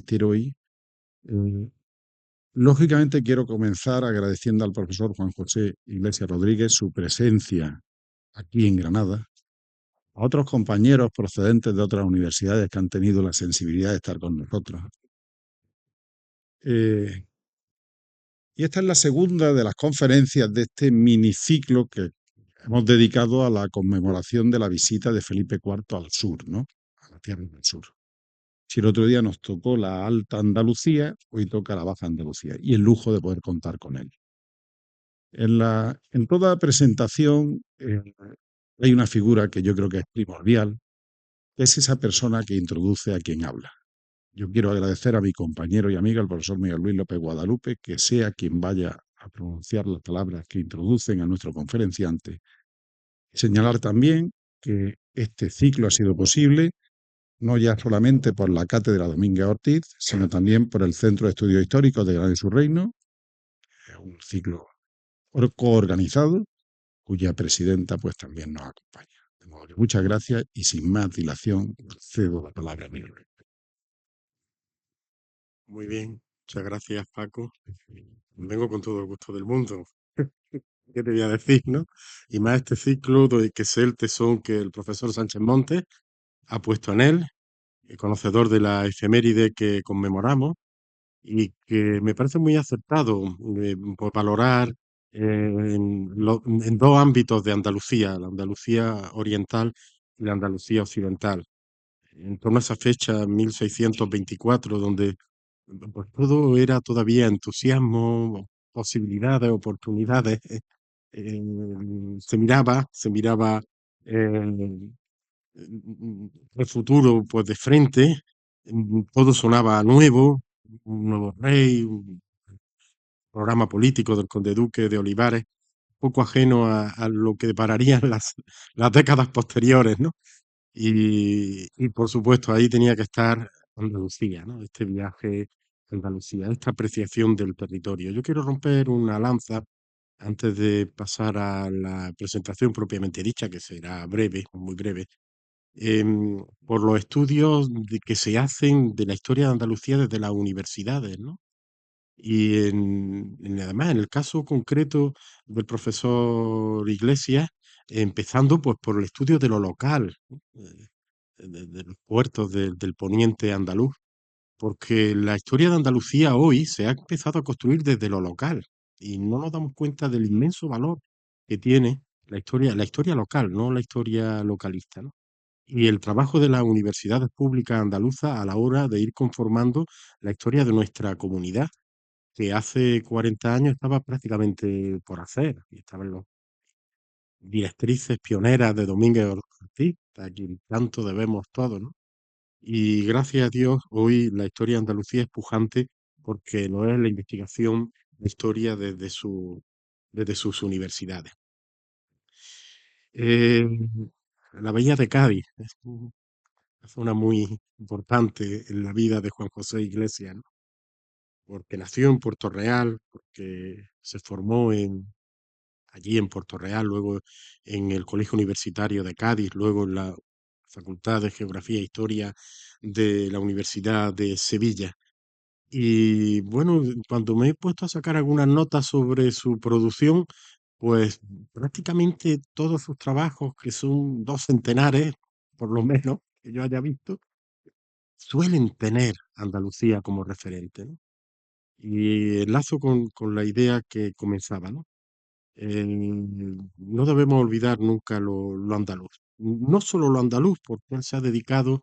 compartir hoy. Eh, Lógicamente quiero comenzar agradeciendo al profesor Juan José Iglesias Rodríguez su presencia aquí en Granada, a otros compañeros procedentes de otras universidades que han tenido la sensibilidad de estar con nosotros. Eh, y esta es la segunda de las conferencias de este miniciclo que hemos dedicado a la conmemoración de la visita de Felipe IV al sur, ¿no? A la tierra del sur. Si el otro día nos tocó la Alta Andalucía, hoy toca la Baja Andalucía y el lujo de poder contar con él. En toda presentación hay una figura que yo creo que es primordial, que es esa persona que introduce a quien habla. Yo quiero agradecer a mi compañero y amigo, el profesor Miguel Luis López Guadalupe, que sea quien vaya a pronunciar las palabras que introducen a nuestro conferenciante. Señalar también que este ciclo ha sido posible no ya solamente por la Cátedra Domínguez Ortiz, sino también por el Centro de Estudios Históricos de Granada y su Reino, un ciclo coorganizado, cuya presidenta pues también nos acompaña. De modo que muchas gracias y sin más dilación cedo la palabra a Miguel. Muy bien, muchas gracias, Paco. Vengo con todo el gusto del mundo. ¿Qué te voy a decir, no? Y más este ciclo que sé el tesón que el profesor Sánchez Montes ha puesto en él, conocedor de la efeméride que conmemoramos, y que me parece muy acertado por valorar en dos ámbitos de Andalucía, la Andalucía oriental y la Andalucía occidental. En torno a esa fecha, 1624, donde pues todo era todavía entusiasmo, posibilidades, oportunidades. eh, se miraba eh, el futuro pues de frente, todo sonaba nuevo, un nuevo rey, un programa político del conde duque de Olivares, poco ajeno a lo que depararían las décadas posteriores, ¿no? Y por supuesto ahí tenía que estar Andalucía, ¿no? Este viaje a Andalucía, esta apreciación del territorio. Yo quiero romper una lanza antes de pasar a la presentación propiamente dicha, que será breve, muy breve, por los estudios que se hacen de la historia de Andalucía desde las universidades, ¿no? Y además, en el caso concreto del profesor Iglesias, empezando pues por el estudio de lo local, ¿no? De los puertos del poniente andaluz, porque la historia de Andalucía hoy se ha empezado a construir desde lo local y no nos damos cuenta del inmenso valor que tiene la historia local, no la historia localista, ¿no? Y el trabajo de las universidades públicas andaluzas a la hora de ir conformando la historia de nuestra comunidad, que hace 40 años estaba prácticamente por hacer, y estaban las directrices pioneras de Domínguez Ortiz, a quien tanto debemos todos, ¿no? Y gracias a Dios, hoy la historia de Andalucía es pujante porque lo es la investigación de historia desde sus universidades. Eh, la Bahía de Cádiz es una zona muy importante en la vida de Juan José Iglesias, ¿no? Porque nació en Puerto Real, porque se formó allí en Puerto Real, luego en el Colegio Universitario de Cádiz, luego en la Facultad de Geografía e Historia de la Universidad de Sevilla. Y bueno, cuando me he puesto a sacar algunas notas sobre su producción, pues prácticamente todos sus trabajos, que son dos centenares, por lo menos, que yo haya visto, suelen tener Andalucía como referente, ¿no? Y enlazo con la idea que comenzaba, ¿no? No debemos olvidar nunca lo andaluz. No solo lo andaluz, porque él se ha dedicado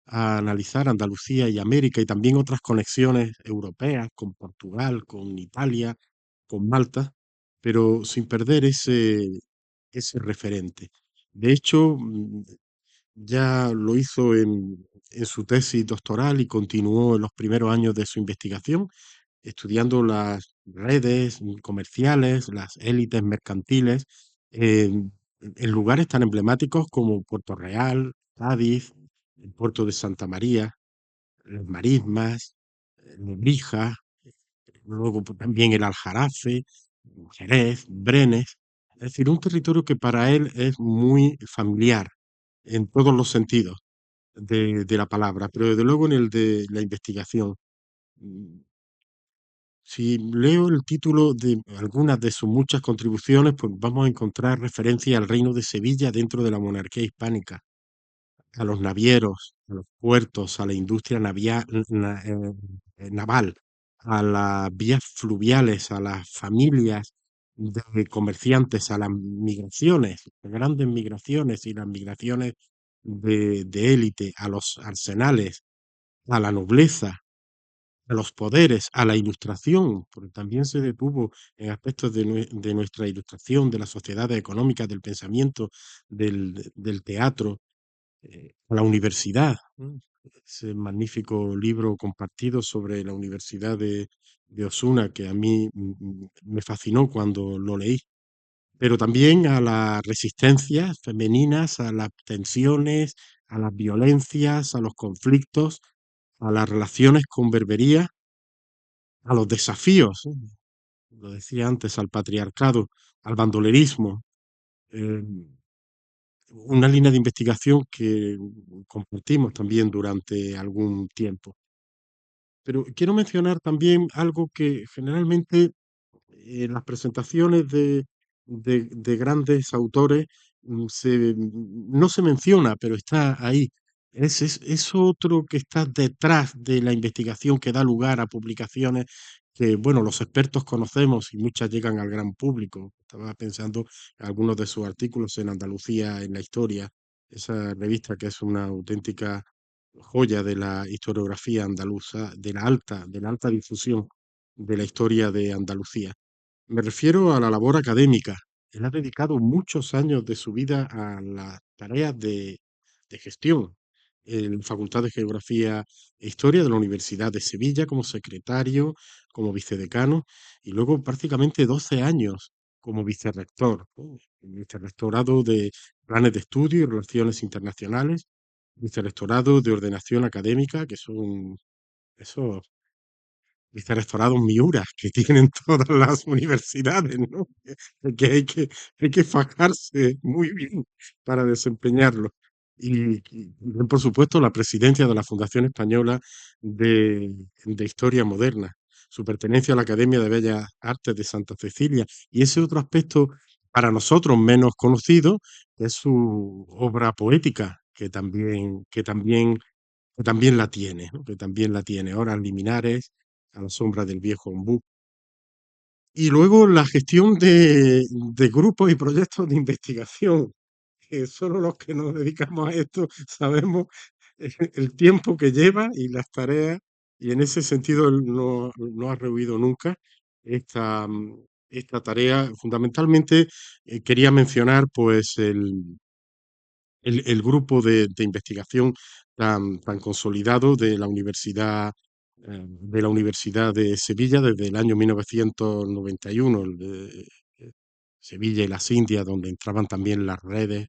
a analizar Andalucía y América y también otras conexiones europeas con Portugal, con Italia, con Malta, pero sin perder ese referente. De hecho, ya lo hizo en su tesis doctoral y continuó en los primeros años de su investigación estudiando las redes comerciales, las élites mercantiles, en lugares tan emblemáticos como Puerto Real, Cádiz, el puerto de Santa María, las Marismas, Nebrija, luego pues, también el Aljarafe, Jerez, Brenes. Es decir, un territorio que para él es muy familiar en todos los sentidos de la palabra, pero desde luego en el de la investigación. Mm, Si leo el título de algunas de sus muchas contribuciones, pues vamos a encontrar referencia al reino de Sevilla dentro de la monarquía hispánica, a los navieros, a los puertos, a la industria naval, a las vías fluviales, a las familias de comerciantes, a las migraciones, grandes migraciones y las migraciones de élite, a los arsenales, a la nobleza, a los poderes, a la ilustración, porque también se detuvo en aspectos de nuestra ilustración, de las sociedades económicas, del pensamiento, del teatro, a la universidad, ¿no? Ese magnífico libro compartido sobre la Universidad de Osuna, que a mí me fascinó cuando lo leí, pero también a las resistencias femeninas, a las tensiones, a las violencias, a los conflictos, a las relaciones con Berbería, a los desafíos, ¿no? Lo decía antes, al patriarcado, al bandolerismo, eh, una línea de investigación que compartimos también durante algún tiempo. Pero quiero mencionar también algo que generalmente en las presentaciones de grandes autores no se menciona, pero está ahí. Es otro que está detrás de la investigación que da lugar a publicaciones que, bueno, los expertos conocemos y muchas llegan al gran público. Estaba pensando en algunos de sus artículos en Andalucía, en la historia, esa revista que es una auténtica joya de la historiografía andaluza, de la alta difusión de la historia de Andalucía. Me refiero a la labor académica. Él ha dedicado muchos años de su vida a las tareas de gestión en la Facultad de Geografía e Historia de la Universidad de Sevilla como secretario, como vicedecano y luego prácticamente 12 años como vicerrector, ¿no? Vicerrectorado de planes de estudio y relaciones internacionales, vicerrectorado de ordenación académica, que son esos vicerrectorados Miura que tienen todas las universidades, ¿no? Que hay que fajarse muy bien para desempeñarlo. Y, por supuesto, la presidencia de la Fundación Española de Historia Moderna, su pertenencia a la Academia de Bellas Artes de Santa Cecilia, y ese otro aspecto para nosotros menos conocido, es su obra poética, que también la tiene, ¿no? Que también la tiene. Horas liminares, a la sombra del viejo ombú. Y luego la gestión de grupos y proyectos de investigación, que solo los que nos dedicamos a esto sabemos el tiempo que lleva y las tareas, y en ese sentido él no ha rehuido nunca esta, esta tarea. Fundamentalmente quería mencionar pues el grupo de investigación tan consolidado de la Universidad de Sevilla desde el año 1991, el de Sevilla y las Indias, donde entraban también las redes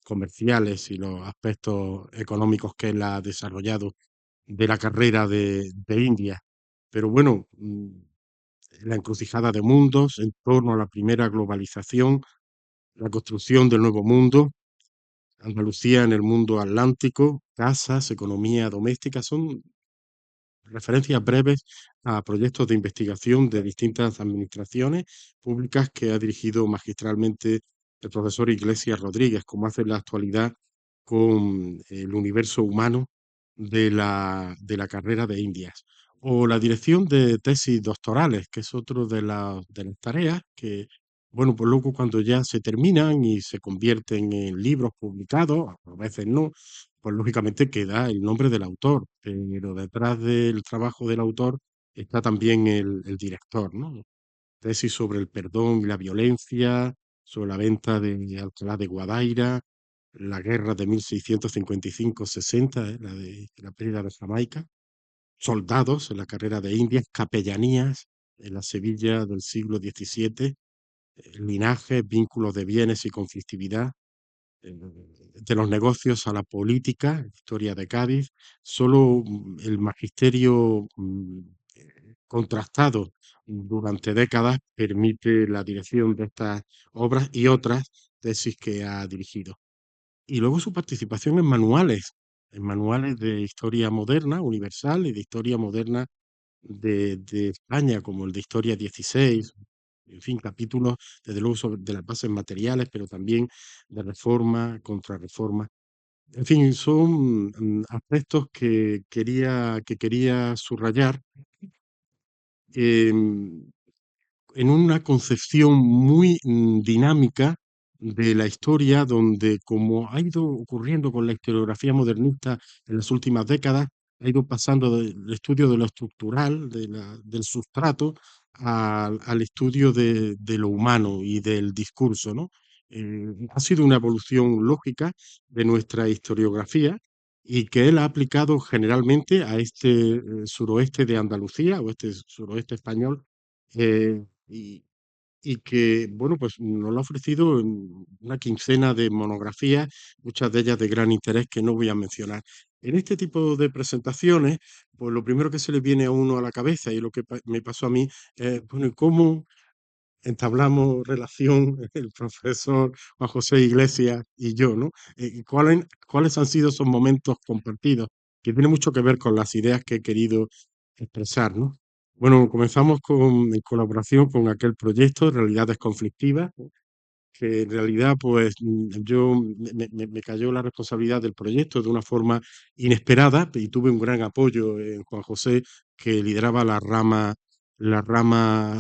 comerciales y los aspectos económicos que él ha desarrollado de la carrera de India. Pero bueno, la encrucijada de mundos en torno a la primera globalización, la construcción del nuevo mundo, Andalucía en el mundo atlántico, casas, economía doméstica, son referencias breves a proyectos de investigación de distintas administraciones públicas que ha dirigido magistralmente el profesor Iglesias Rodríguez, como hace en la actualidad con el universo humano de la carrera de Indias. O la dirección de tesis doctorales, que es otro de las tareas que, bueno, pues luego cuando ya se terminan y se convierten en libros publicados, a veces no, pues lógicamente queda el nombre del autor, pero detrás del trabajo del autor está también el director, ¿no? Tesis sobre el perdón y la violencia, sobre la venta de Alcalá de Guadaira, la guerra de 1655-60, la pérdida de Jamaica, soldados en la carrera de Indias, capellanías en la Sevilla del siglo XVII, linajes, vínculos de bienes y conflictividad, de los negocios a la política, historia de Cádiz, solo el magisterio contrastado durante décadas permite la dirección de estas obras y otras tesis que ha dirigido. Y luego su participación en manuales de historia moderna, universal, y de historia moderna de España, como el de Historia 16, en fin, capítulos, desde luego, de las bases materiales, pero también de reforma, contrarreforma. En fin, son aspectos que quería subrayar. em, en una concepción muy dinámica de la historia, donde, como ha ido ocurriendo con la historiografía modernista en las últimas décadas, ha ido pasando del estudio de lo estructural, del sustrato, al estudio de lo humano y del discurso, ¿no? Ha sido una evolución lógica de nuestra historiografía y que él ha aplicado generalmente a este suroeste de Andalucía o este suroeste español, y, y que, bueno, pues nos lo ha ofrecido en una quincena de monografías, muchas de ellas de gran interés que no voy a mencionar. En este tipo de presentaciones, pues lo primero que se le viene a uno a la cabeza y lo que me pasó a mí, bueno, ¿y cómo entablamos relación el profesor Juan José Iglesias y yo, ¿no? ¿Cuáles han sido esos momentos compartidos? Que tiene mucho que ver con las ideas que he querido expresar, ¿no? Bueno, comenzamos en colaboración con aquel proyecto, Realidades Conflictivas, que en realidad, pues yo me cayó la responsabilidad del proyecto de una forma inesperada y tuve un gran apoyo en Juan José, que lideraba la rama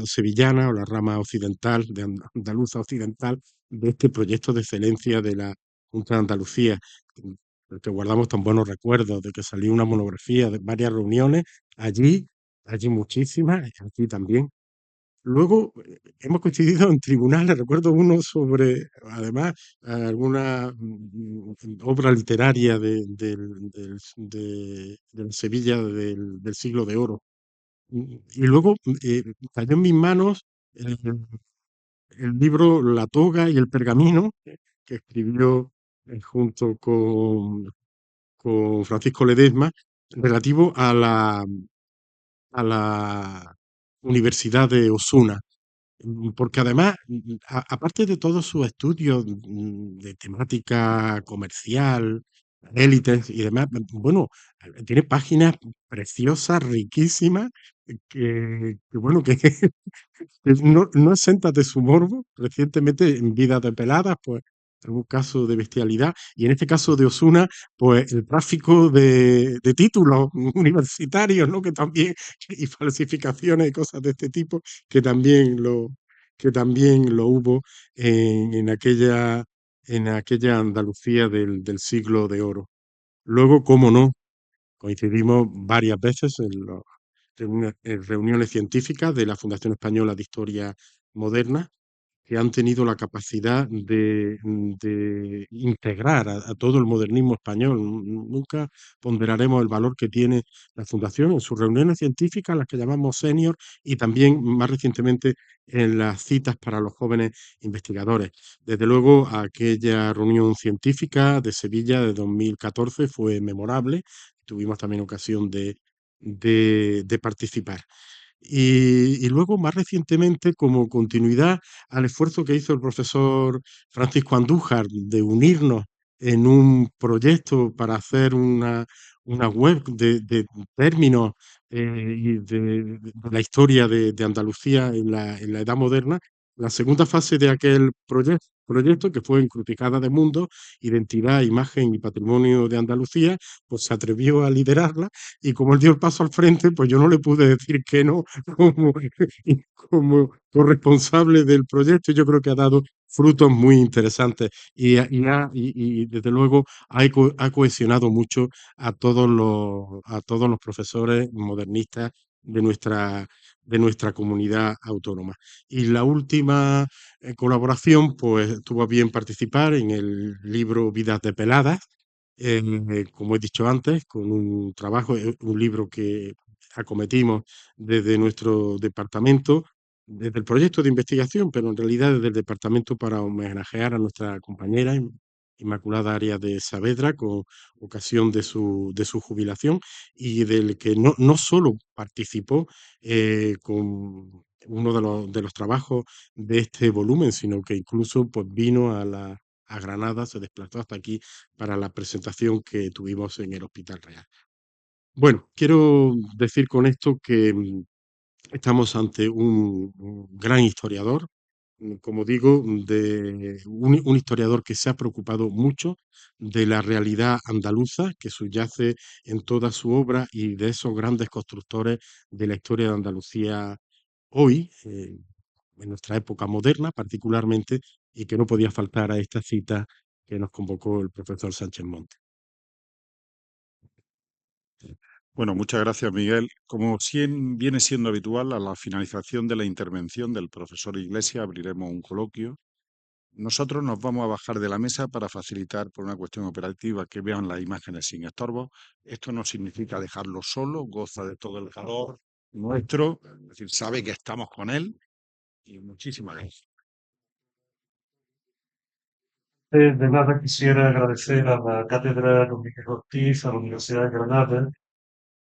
sevillana o la rama occidental, andaluza occidental, de este proyecto de excelencia de la Junta de Andalucía, del que guardamos tan buenos recuerdos, de que salió una monografía, de varias reuniones allí muchísimas, aquí también. Luego, hemos coincidido en tribunales, recuerdo uno sobre, además, alguna obra literaria de la Sevilla del Siglo de Oro. Y luego cayó en mis manos el, el libro La toga y el pergamino, que escribió junto con Francisco Ledesma, relativo a la Universidad de Osuna. Porque además, aparte de todos sus estudios de temática comercial, élites y demás, bueno, tiene páginas preciosas, riquísimas, bueno, que no exentas de su morbo. Recientemente, en Vidas de Peladas, pues, algún caso de bestialidad, y en este caso de Osuna, pues el tráfico de títulos universitarios, ¿no? Que también, y falsificaciones y cosas de este tipo, que también lo hubo en aquella Andalucía del siglo de oro. Luego, cómo no, coincidimos varias veces en reuniones científicas de la Fundación Española de Historia Moderna, que han tenido la capacidad de integrar a todo el modernismo español. Nunca ponderaremos el valor que tiene la Fundación en sus reuniones científicas, las que llamamos senior, y también más recientemente en las citas para los jóvenes investigadores. Desde luego, aquella reunión científica de Sevilla de 2014 fue memorable. Tuvimos también ocasión de participar. Y luego, más recientemente, como continuidad al esfuerzo que hizo el profesor Francisco Andújar de unirnos en un proyecto para hacer una web de términos y de la historia de Andalucía en la Edad Moderna, la segunda fase de aquel proyecto, que fue Encrucijada de Mundos, Identidad, Imagen y Patrimonio de Andalucía, pues se atrevió a liderarla, y como él dio el paso al frente, pues yo no le pude decir que no como, como corresponsable del proyecto. Yo creo que ha dado frutos muy interesantes y desde luego ha cohesionado mucho a todos los profesores modernistas de nuestra comunidad autónoma. Y la última colaboración, pues tuvo bien participar en el libro Vidas de Peladas, como he dicho antes, con un trabajo, un libro que acometimos desde nuestro departamento, desde el proyecto de investigación, pero en realidad desde el departamento, para homenajear a nuestra compañera Inmaculada Arias de Saavedra, con ocasión de su jubilación, y del que no solo participó con uno de los trabajos de este volumen, sino que incluso, pues, vino a Granada, se desplazó hasta aquí para la presentación que tuvimos en el Hospital Real. Bueno, quiero decir con esto que estamos ante un gran historiador, como digo, de un historiador que se ha preocupado mucho de la realidad andaluza que subyace en toda su obra y de esos grandes constructores de la historia de Andalucía hoy, en nuestra época moderna particularmente, y que no podía faltar a esta cita que nos convocó el profesor Sánchez Monte. Bueno, muchas gracias, Miguel. Como viene siendo habitual, a la finalización de la intervención del profesor Iglesias abriremos un coloquio. Nosotros nos vamos a bajar de la mesa para facilitar, por una cuestión operativa, que vean las imágenes sin estorbo. Esto no significa dejarlo solo, goza de todo el calor nuestro, es decir, sabe que estamos con él y muchísimas gracias. De nada quisiera agradecer a la Cátedra Don Miguel Ortiz, a la Universidad de Granada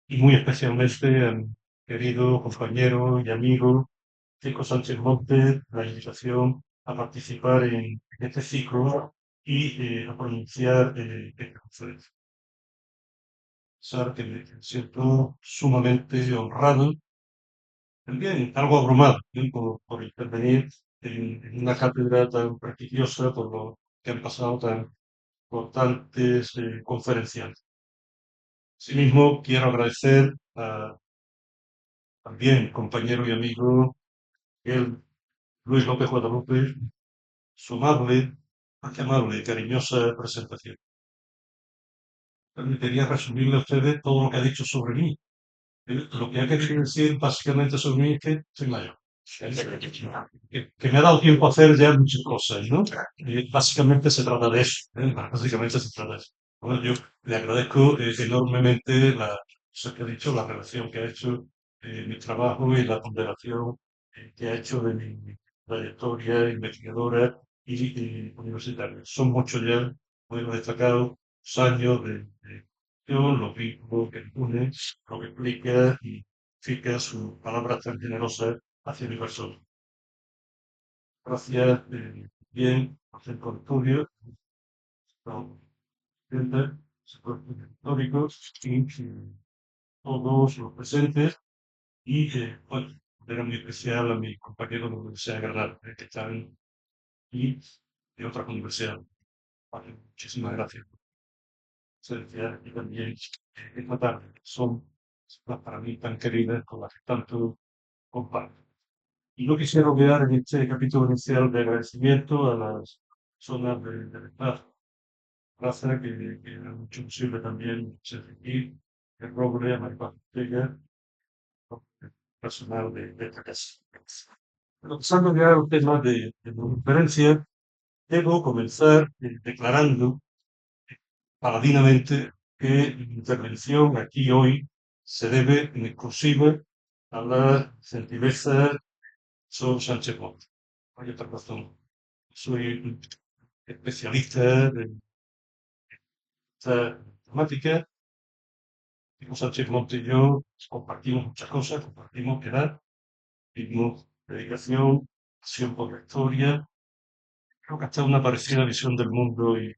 y muy especialmente a mi querido compañero y amigo Chico Sánchez Monte la invitación a participar en este ciclo y a pronunciar esta conferencia. Pensar que me siento sumamente honrado, también algo abrumado, ¿no? por intervenir en una cátedra tan prestigiosa por lo que han pasado tan importantes conferenciantes. Asimismo, quiero agradecer a también compañero y amigo el Luis López Guadalupe su amable, más que amable y cariñosa presentación. Permitiría resumirle a ustedes todo lo que ha dicho sobre mí. Lo que ha querido decir básicamente sobre mí es que soy mayor. Que me ha dado tiempo a hacer ya muchas cosas, ¿no? Básicamente se trata de eso. Básicamente se trata de eso. Bueno, yo le agradezco enormemente que ha dicho, la relación que ha hecho mi trabajo y la ponderación que ha hecho de mi trayectoria investigadora y universitaria. Son muchos ya, muy destacados, años de los vínculos que une, lo que explica y significa sus palabras tan generosas hacia mi persona. Gracias, bien, por el estudio, los presentes, históricos y todos los presentes y, bueno, de manera muy especial a mis compañeros de la Universidad de Granada, que están y de otras universidades. Vale, muchísimas gracias. Felicidades y también esta tarde son para mí tan queridas con las que tanto comparto. Y no quisiera olvidar en este capítulo inicial de agradecimiento a las personas del Estado, Plaza, que han hecho posible también Sergio, el Roble, a Maripaz Ortega, el personal de esta casa. Pero pasando ya al tema de la conferencia, debo comenzar declarando paladinamente que mi intervención aquí hoy se debe en exclusiva a la gentileza Sol Sánchez Monte. No hay otra razón. Soy especialista en esta temática. Tipo Sánchez Monte y yo compartimos muchas cosas, compartimos edad, mismo dedicación, pasión por la historia, creo que hasta una parecida visión del mundo y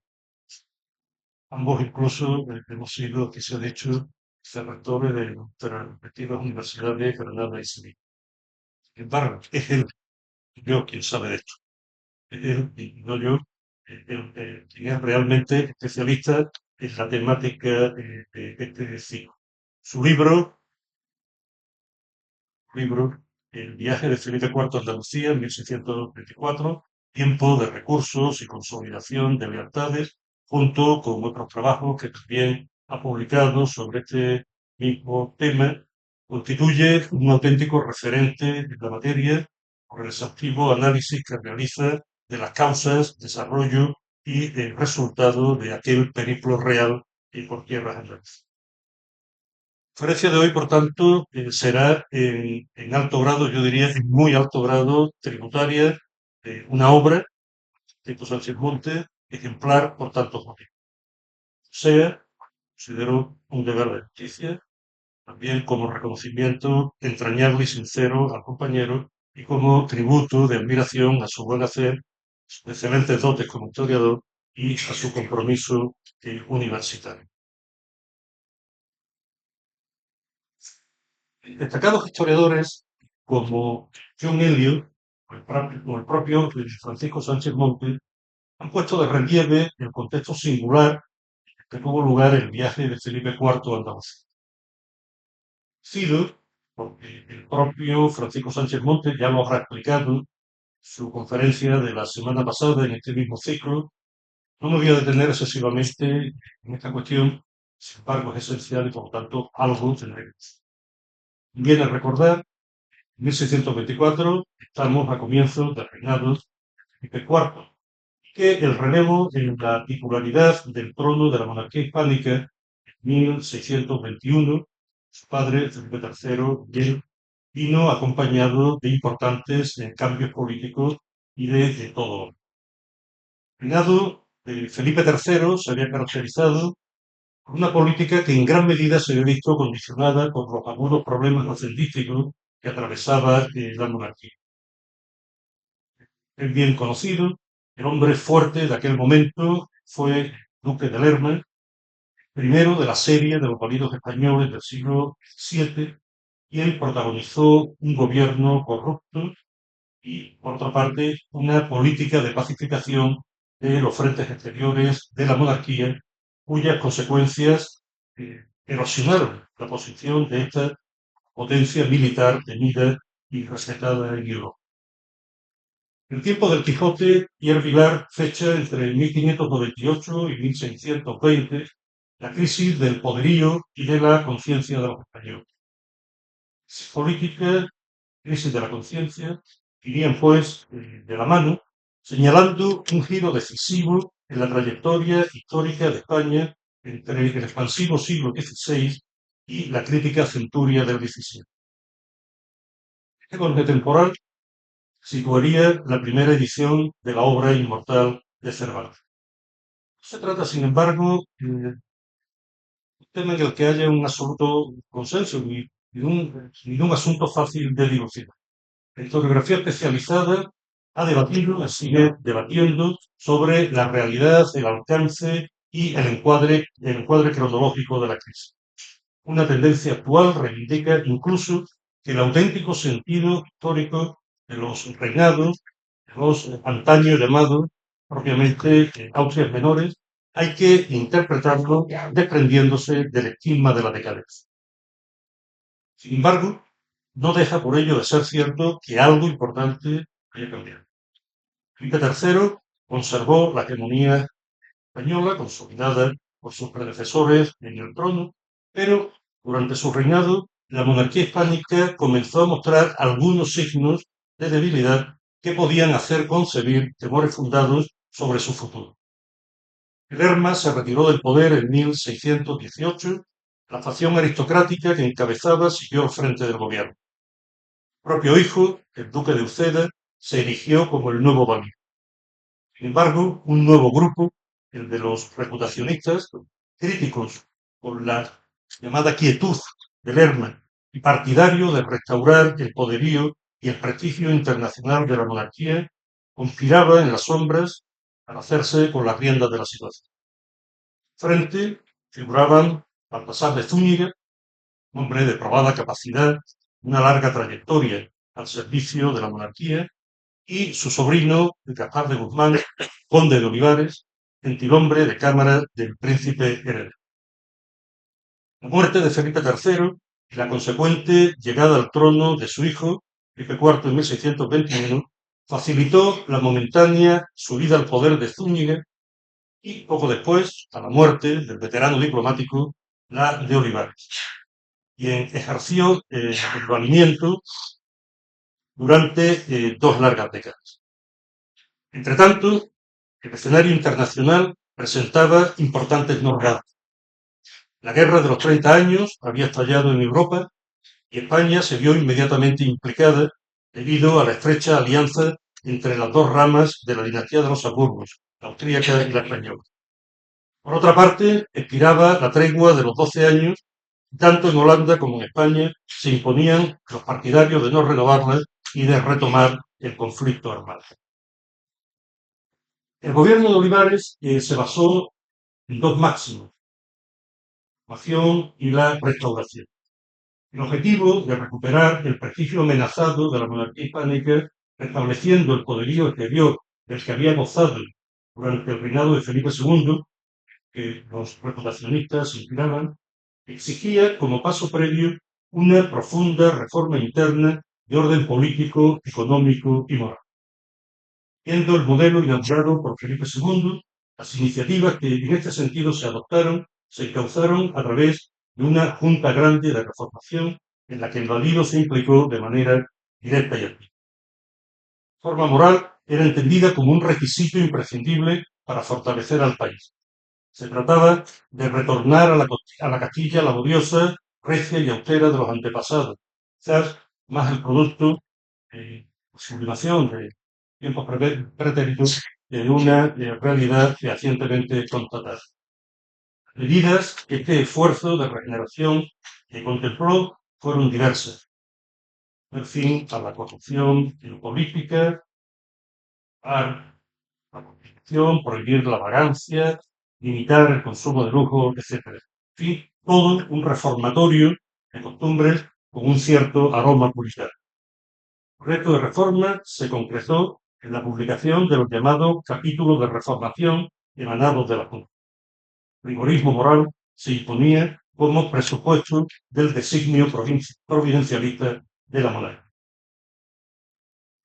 ambos incluso hemos sido, que se ha dicho, rectores de nuestras respectivas universidades de Granada y Sevilla. Sin embargo, es él, yo, quien sabe de esto. Es él, y no yo, quien es realmente especialista en la temática de este ciclo. Su libro, El viaje de Felipe IV a Andalucía en 1624, Tiempo de recursos y consolidación de lealtades, junto con otros trabajos que también ha publicado sobre este mismo tema, constituye un auténtico referente en la materia por el exhaustivo análisis que realiza de las causas, desarrollo y el resultado de aquel periplo real y por tierras andaluzas. La conferencia de hoy, por tanto, será en alto grado, yo diría en muy alto grado, tributaria, una obra de Tito Sánchez Monte, ejemplar por tantos motivos. Sea, considero un deber de justicia, también como reconocimiento entrañable y sincero al compañero y como tributo de admiración a su buen hacer, sus excelentes dotes como historiador y a su compromiso universitario. Destacados historiadores como John Elliot o el propio Francisco Sánchez Monte han puesto de relieve el contexto singular que tuvo lugar el viaje de Felipe IV a Andalucía. Sido porque el propio Francisco Sánchez Monte ya lo habrá explicado en su conferencia de la semana pasada en este mismo ciclo. No me voy a detener excesivamente en esta cuestión, sin embargo es esencial y por lo tanto algo tendré que decir. Viene a recordar, en 1624 estamos a comienzos del reinado de Felipe IV, que el relevo en la titularidad del trono de la monarquía hispánica en 1621, su padre, Felipe III, vino acompañado de importantes cambios políticos y de todo. El reinado de Felipe III se había caracterizado por una política que en gran medida se había visto condicionada por los agudos problemas hacendísticos que atravesaba la monarquía. Es bien conocido, el hombre fuerte de aquel momento fue Duque de Lerma, primero de la serie de los validos españoles del siglo VII, quien protagonizó un gobierno corrupto y, por otra parte, una política de pacificación de los frentes exteriores de la monarquía, cuyas consecuencias erosionaron la posición de esta potencia militar temida y respetada en Europa. El tiempo del Quijote, Pierre Vilar fecha entre 1598 y 1620 la crisis del poderío y de la conciencia de los españoles. Política, crisis de la conciencia, irían pues de la mano, señalando un giro decisivo en la trayectoria histórica de España entre el expansivo siglo XVI y la crítica centuria del XVII. Este corte temporal situaría la primera edición de la obra inmortal de Cervantes. Se trata, sin embargo, de un tema en el que haya un absoluto consenso ni de un asunto fácil de dilucidar. La historiografía especializada ha debatido, sigue debatiendo sobre la realidad, el alcance y el encuadre cronológico de la crisis. Una tendencia actual reivindica incluso que el auténtico sentido histórico de los reinados, de los antaños llamados propiamente Austrias menores, hay que interpretarlo desprendiéndose del estigma de la decadencia. Sin embargo, no deja por ello de ser cierto que algo importante haya cambiado. Felipe III conservó la hegemonía española consolidada por sus predecesores en el trono, pero durante su reinado la monarquía hispánica comenzó a mostrar algunos signos de debilidad que podían hacer concebir temores fundados sobre su futuro. Lerma se retiró del poder en 1618, la facción aristocrática que encabezaba siguió al frente del gobierno. El propio hijo, el duque de Uceda, se erigió como el nuevo valido. Sin embargo, un nuevo grupo, el de los reputacionistas, críticos con la llamada quietud de Lerma y partidario de restaurar el poderío y el prestigio internacional de la monarquía, conspiraba en las sombras para hacerse con las riendas de la situación. Frente figuraban Baltasar de Zúñiga, hombre de probada capacidad, una larga trayectoria al servicio de la monarquía, y su sobrino, Gaspar de Guzmán, conde de Olivares, gentilhombre de cámara del príncipe heredero. La muerte de Felipe III y la consecuente llegada al trono de su hijo, Felipe IV, en 1621, facilitó la momentánea subida al poder de Zúñiga y, poco después, a la muerte del veterano diplomático, la de Olivares, quien ejerció el valimiento durante 2 largas décadas. Entre tanto, el escenario internacional presentaba importantes novedades. La guerra de los 30 años había estallado en Europa y España se vio inmediatamente implicada debido a la estrecha alianza entre las dos ramas de la dinastía de los Habsburgos, la austríaca y la española. Por otra parte, expiraba la tregua de los 12 años, tanto en Holanda como en España se imponían los partidarios de no renovarla y de retomar el conflicto armado. El gobierno de Olivares se basó en 2 máximos: la formación y la restauración. El objetivo de recuperar el prestigio amenazado de la monarquía hispánica, restableciendo el poderío exterior del que había gozado durante el reinado de Felipe II, que los reputacionistas inspiraban, exigía como paso previo una profunda reforma interna de orden político, económico y moral. Siendo el modelo inaugurado por Felipe II, las iniciativas que en este sentido se adoptaron se encauzaron a través de una Junta Grande de Reformación en la que el valido se implicó de manera directa y activa. La reforma moral era entendida como un requisito imprescindible para fortalecer al país. Se trataba de retornar a la Castilla laboriosa, recia y austera de los antepasados, quizás más el producto sublimación de tiempos pretéritos de una realidad fehacientemente constatada. Medidas que este esfuerzo de regeneración que contempló fueron diversas. Poner fin a la corrupción política, a la constitución, prohibir la vagancia, limitar el consumo de lujo, etc. En fin, todo un reformatorio de costumbres con un cierto aroma puritano. El proyecto de reforma se concretó en la publicación de los llamados capítulos de reformación emanados de la Junta. El rigorismo moral se imponía como presupuesto del designio providencialista de la monarquía.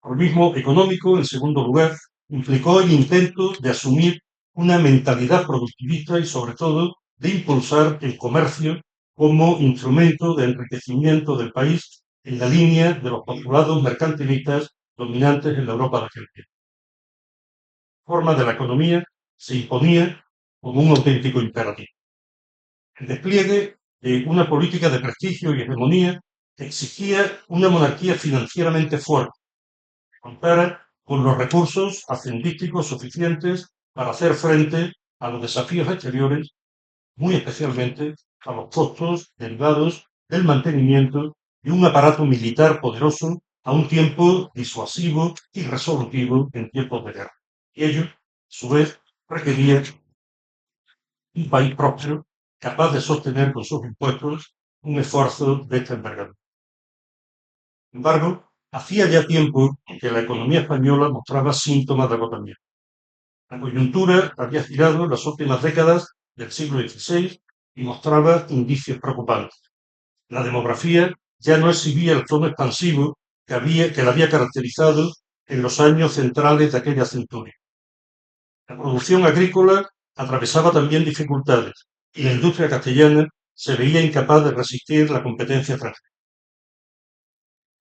El rigorismo económico, en segundo lugar, implicó el intento de asumir una mentalidad productivista y, sobre todo, de impulsar el comercio como instrumento de enriquecimiento del país en la línea de los postulados mercantilistas dominantes en la Europa de aquel tiempo. La forma de la economía se imponía como un auténtico imperativo. El despliegue de una política de prestigio y hegemonía exigía una monarquía financieramente fuerte, que contara con los recursos hacendísticos suficientes para hacer frente a los desafíos exteriores, muy especialmente a los costos derivados del mantenimiento de un aparato militar poderoso a un tiempo disuasivo y resolutivo en tiempos de guerra. Y ello, a su vez, requería un país próspero, capaz de sostener con sus impuestos un esfuerzo de esta envergadura. Sin embargo, hacía ya tiempo que la economía española mostraba síntomas de agotamiento. La coyuntura había girado en las últimas décadas del siglo XVI y mostraba indicios preocupantes. La demografía ya no exhibía el tono expansivo que la había caracterizado en los años centrales de aquella centuria. La producción agrícola atravesaba también dificultades y la industria castellana se veía incapaz de resistir la competencia extranjera.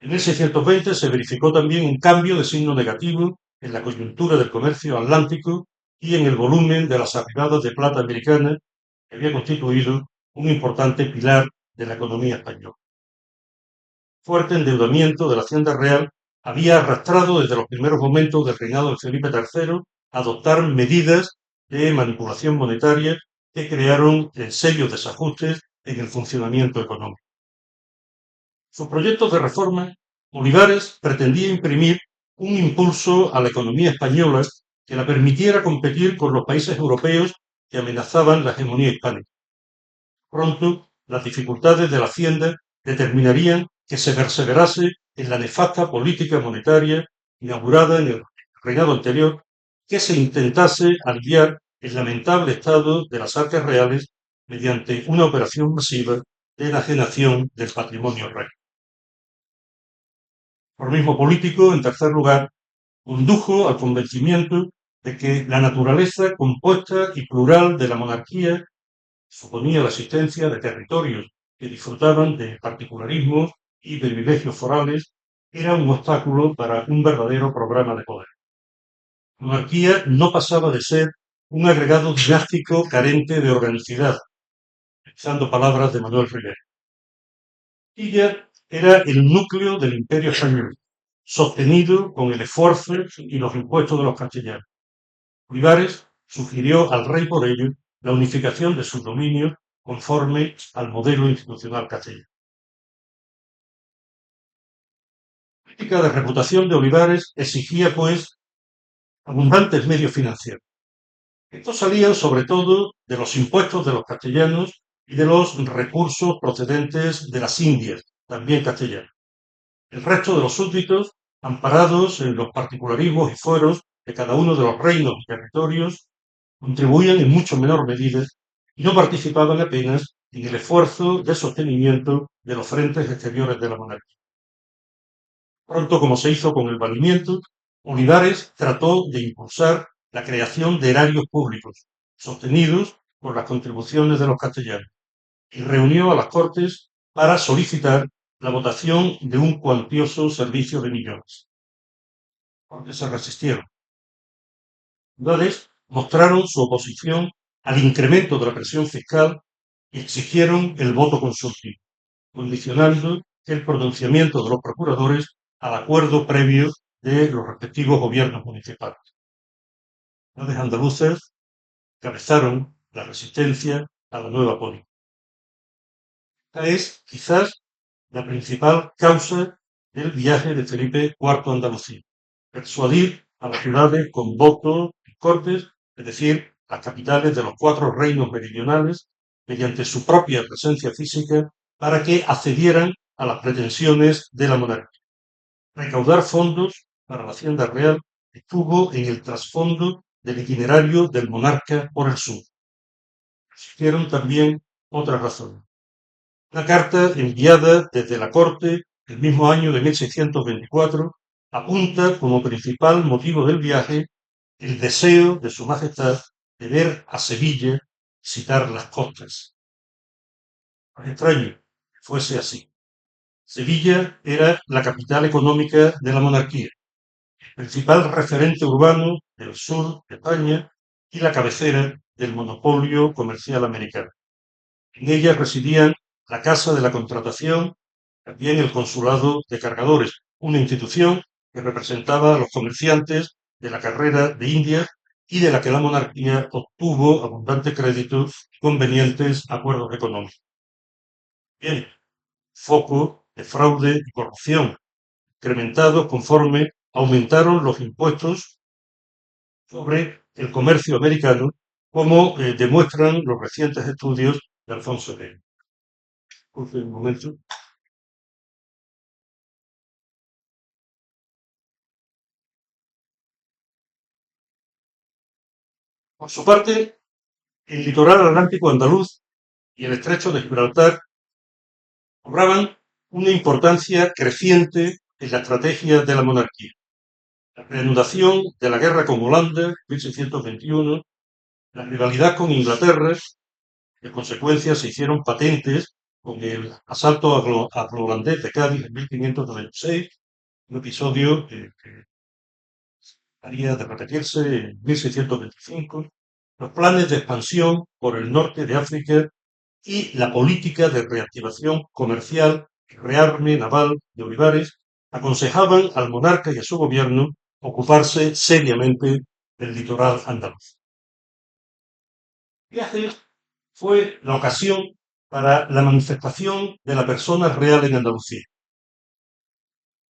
En 1620 se verificó también un cambio de signo negativo en la coyuntura del comercio atlántico y en el volumen de las arribadas de plata americana, que había constituido un importante pilar de la economía española. Fuerte endeudamiento de la Hacienda Real había arrastrado desde los primeros momentos del reinado de Felipe III a adoptar medidas de manipulación monetaria que crearon serios desajustes en el funcionamiento económico. Sus proyectos de reforma, Olivares pretendía imprimir un impulso a la economía española que la permitiera competir con los países europeos que amenazaban la hegemonía hispánica. Pronto, las dificultades de la Hacienda determinarían que se perseverase en la nefasta política monetaria inaugurada en el reinado anterior, que se intentase aliviar el lamentable estado de las arcas reales mediante una operación masiva de enajenación del patrimonio real. El reformismo político, en tercer lugar, condujo al convencimiento de que la naturaleza compuesta y plural de la monarquía suponía la existencia de territorios que disfrutaban de particularismos y privilegios forales, era un obstáculo para un verdadero programa de poder. La monarquía no pasaba de ser un agregado dinástico carente de organicidad, utilizando palabras de Manuel Rivera. Ella era el núcleo del imperio español, sostenido con el esfuerzo y los impuestos de los castellanos. Olivares sugirió al rey por ello la unificación de sus dominios conforme al modelo institucional castellano. La política de reputación de Olivares exigía, pues, abundantes medios financieros. Estos salían sobre todo de los impuestos de los castellanos y de los recursos procedentes de las Indias, también castellano. El resto de los súbditos, amparados en los particularismos y fueros de cada uno de los reinos y territorios, contribuían en mucho menor medida y no participaban apenas en el esfuerzo de sostenimiento de los frentes exteriores de la monarquía. Pronto, como se hizo con el valimiento, Olivares trató de impulsar la creación de erarios públicos, sostenidos por las contribuciones de los castellanos, y reunió a las Cortes para solicitar la votación de un cuantioso servicio de millones, porque se resistieron. Ciudades mostraron su oposición al incremento de la presión fiscal y exigieron el voto consultivo, condicionando el pronunciamiento de los procuradores al acuerdo previo de los respectivos gobiernos municipales. Los andaluces cabezaron la resistencia a la nueva política. Esta es, quizás, la principal causa del viaje de Felipe IV a Andalucía: persuadir a las ciudades con votos y cortes, es decir, las capitales de los 4 reinos meridionales, mediante su propia presencia física, para que accedieran a las pretensiones de la monarquía. Recaudar fondos para la Hacienda Real estuvo en el trasfondo del itinerario del monarca por el sur. Existieron también otras razones. Una carta enviada desde la corte el mismo año de 1624 apunta como principal motivo del viaje el deseo de su majestad de ver a Sevilla visitar las costas. No es extraño que fuese así. Sevilla era la capital económica de la monarquía, el principal referente urbano del sur de España y la cabecera del monopolio comercial americano. En ella residían la Casa de la Contratación, también el Consulado de Cargadores, una institución que representaba a los comerciantes de la carrera de Indias y de la que la monarquía obtuvo abundante crédito y convenientes acuerdos económicos. Bien, foco de fraude y corrupción, incrementados conforme aumentaron los impuestos sobre el comercio americano, como demuestran los recientes estudios de Alfonso X. Un momento. Por su parte, el litoral atlántico andaluz y el estrecho de Gibraltar cobraban una importancia creciente en la estrategia de la monarquía. La reanudación de la guerra con Holanda en 1621, la rivalidad con Inglaterra, en consecuencia se hicieron patentes con el asalto anglo-holandés de Cádiz en 1596, un episodio que haría de repetirse en 1625, los planes de expansión por el norte de África y la política de reactivación comercial y rearme naval de Olivares aconsejaban al monarca y a su gobierno ocuparse seriamente del litoral andaluz. El viaje fue la ocasión para la manifestación de la persona real en Andalucía.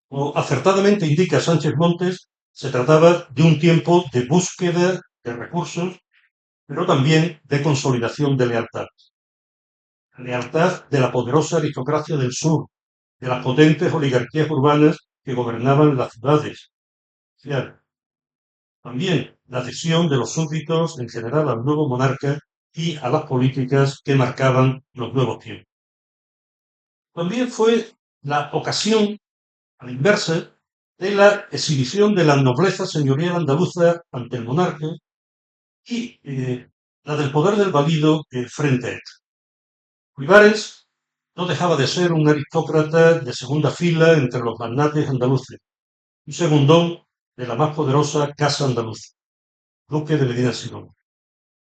Como acertadamente indica Sánchez Montes, se trataba de un tiempo de búsqueda de recursos, pero también de consolidación de lealtades. Lealtad de la poderosa aristocracia del sur, de las potentes oligarquías urbanas que gobernaban las ciudades. También la adhesión de los súbditos en general al nuevo monarca y a las políticas que marcaban los nuevos tiempos. También fue la ocasión, a la inversa, de la exhibición de la nobleza señorial andaluza ante el monarca y la del poder del valido frente a él. Olivares no dejaba de ser un aristócrata de segunda fila entre los magnates andaluces, un segundón de la más poderosa casa andaluza, duque de Medina Sidonia.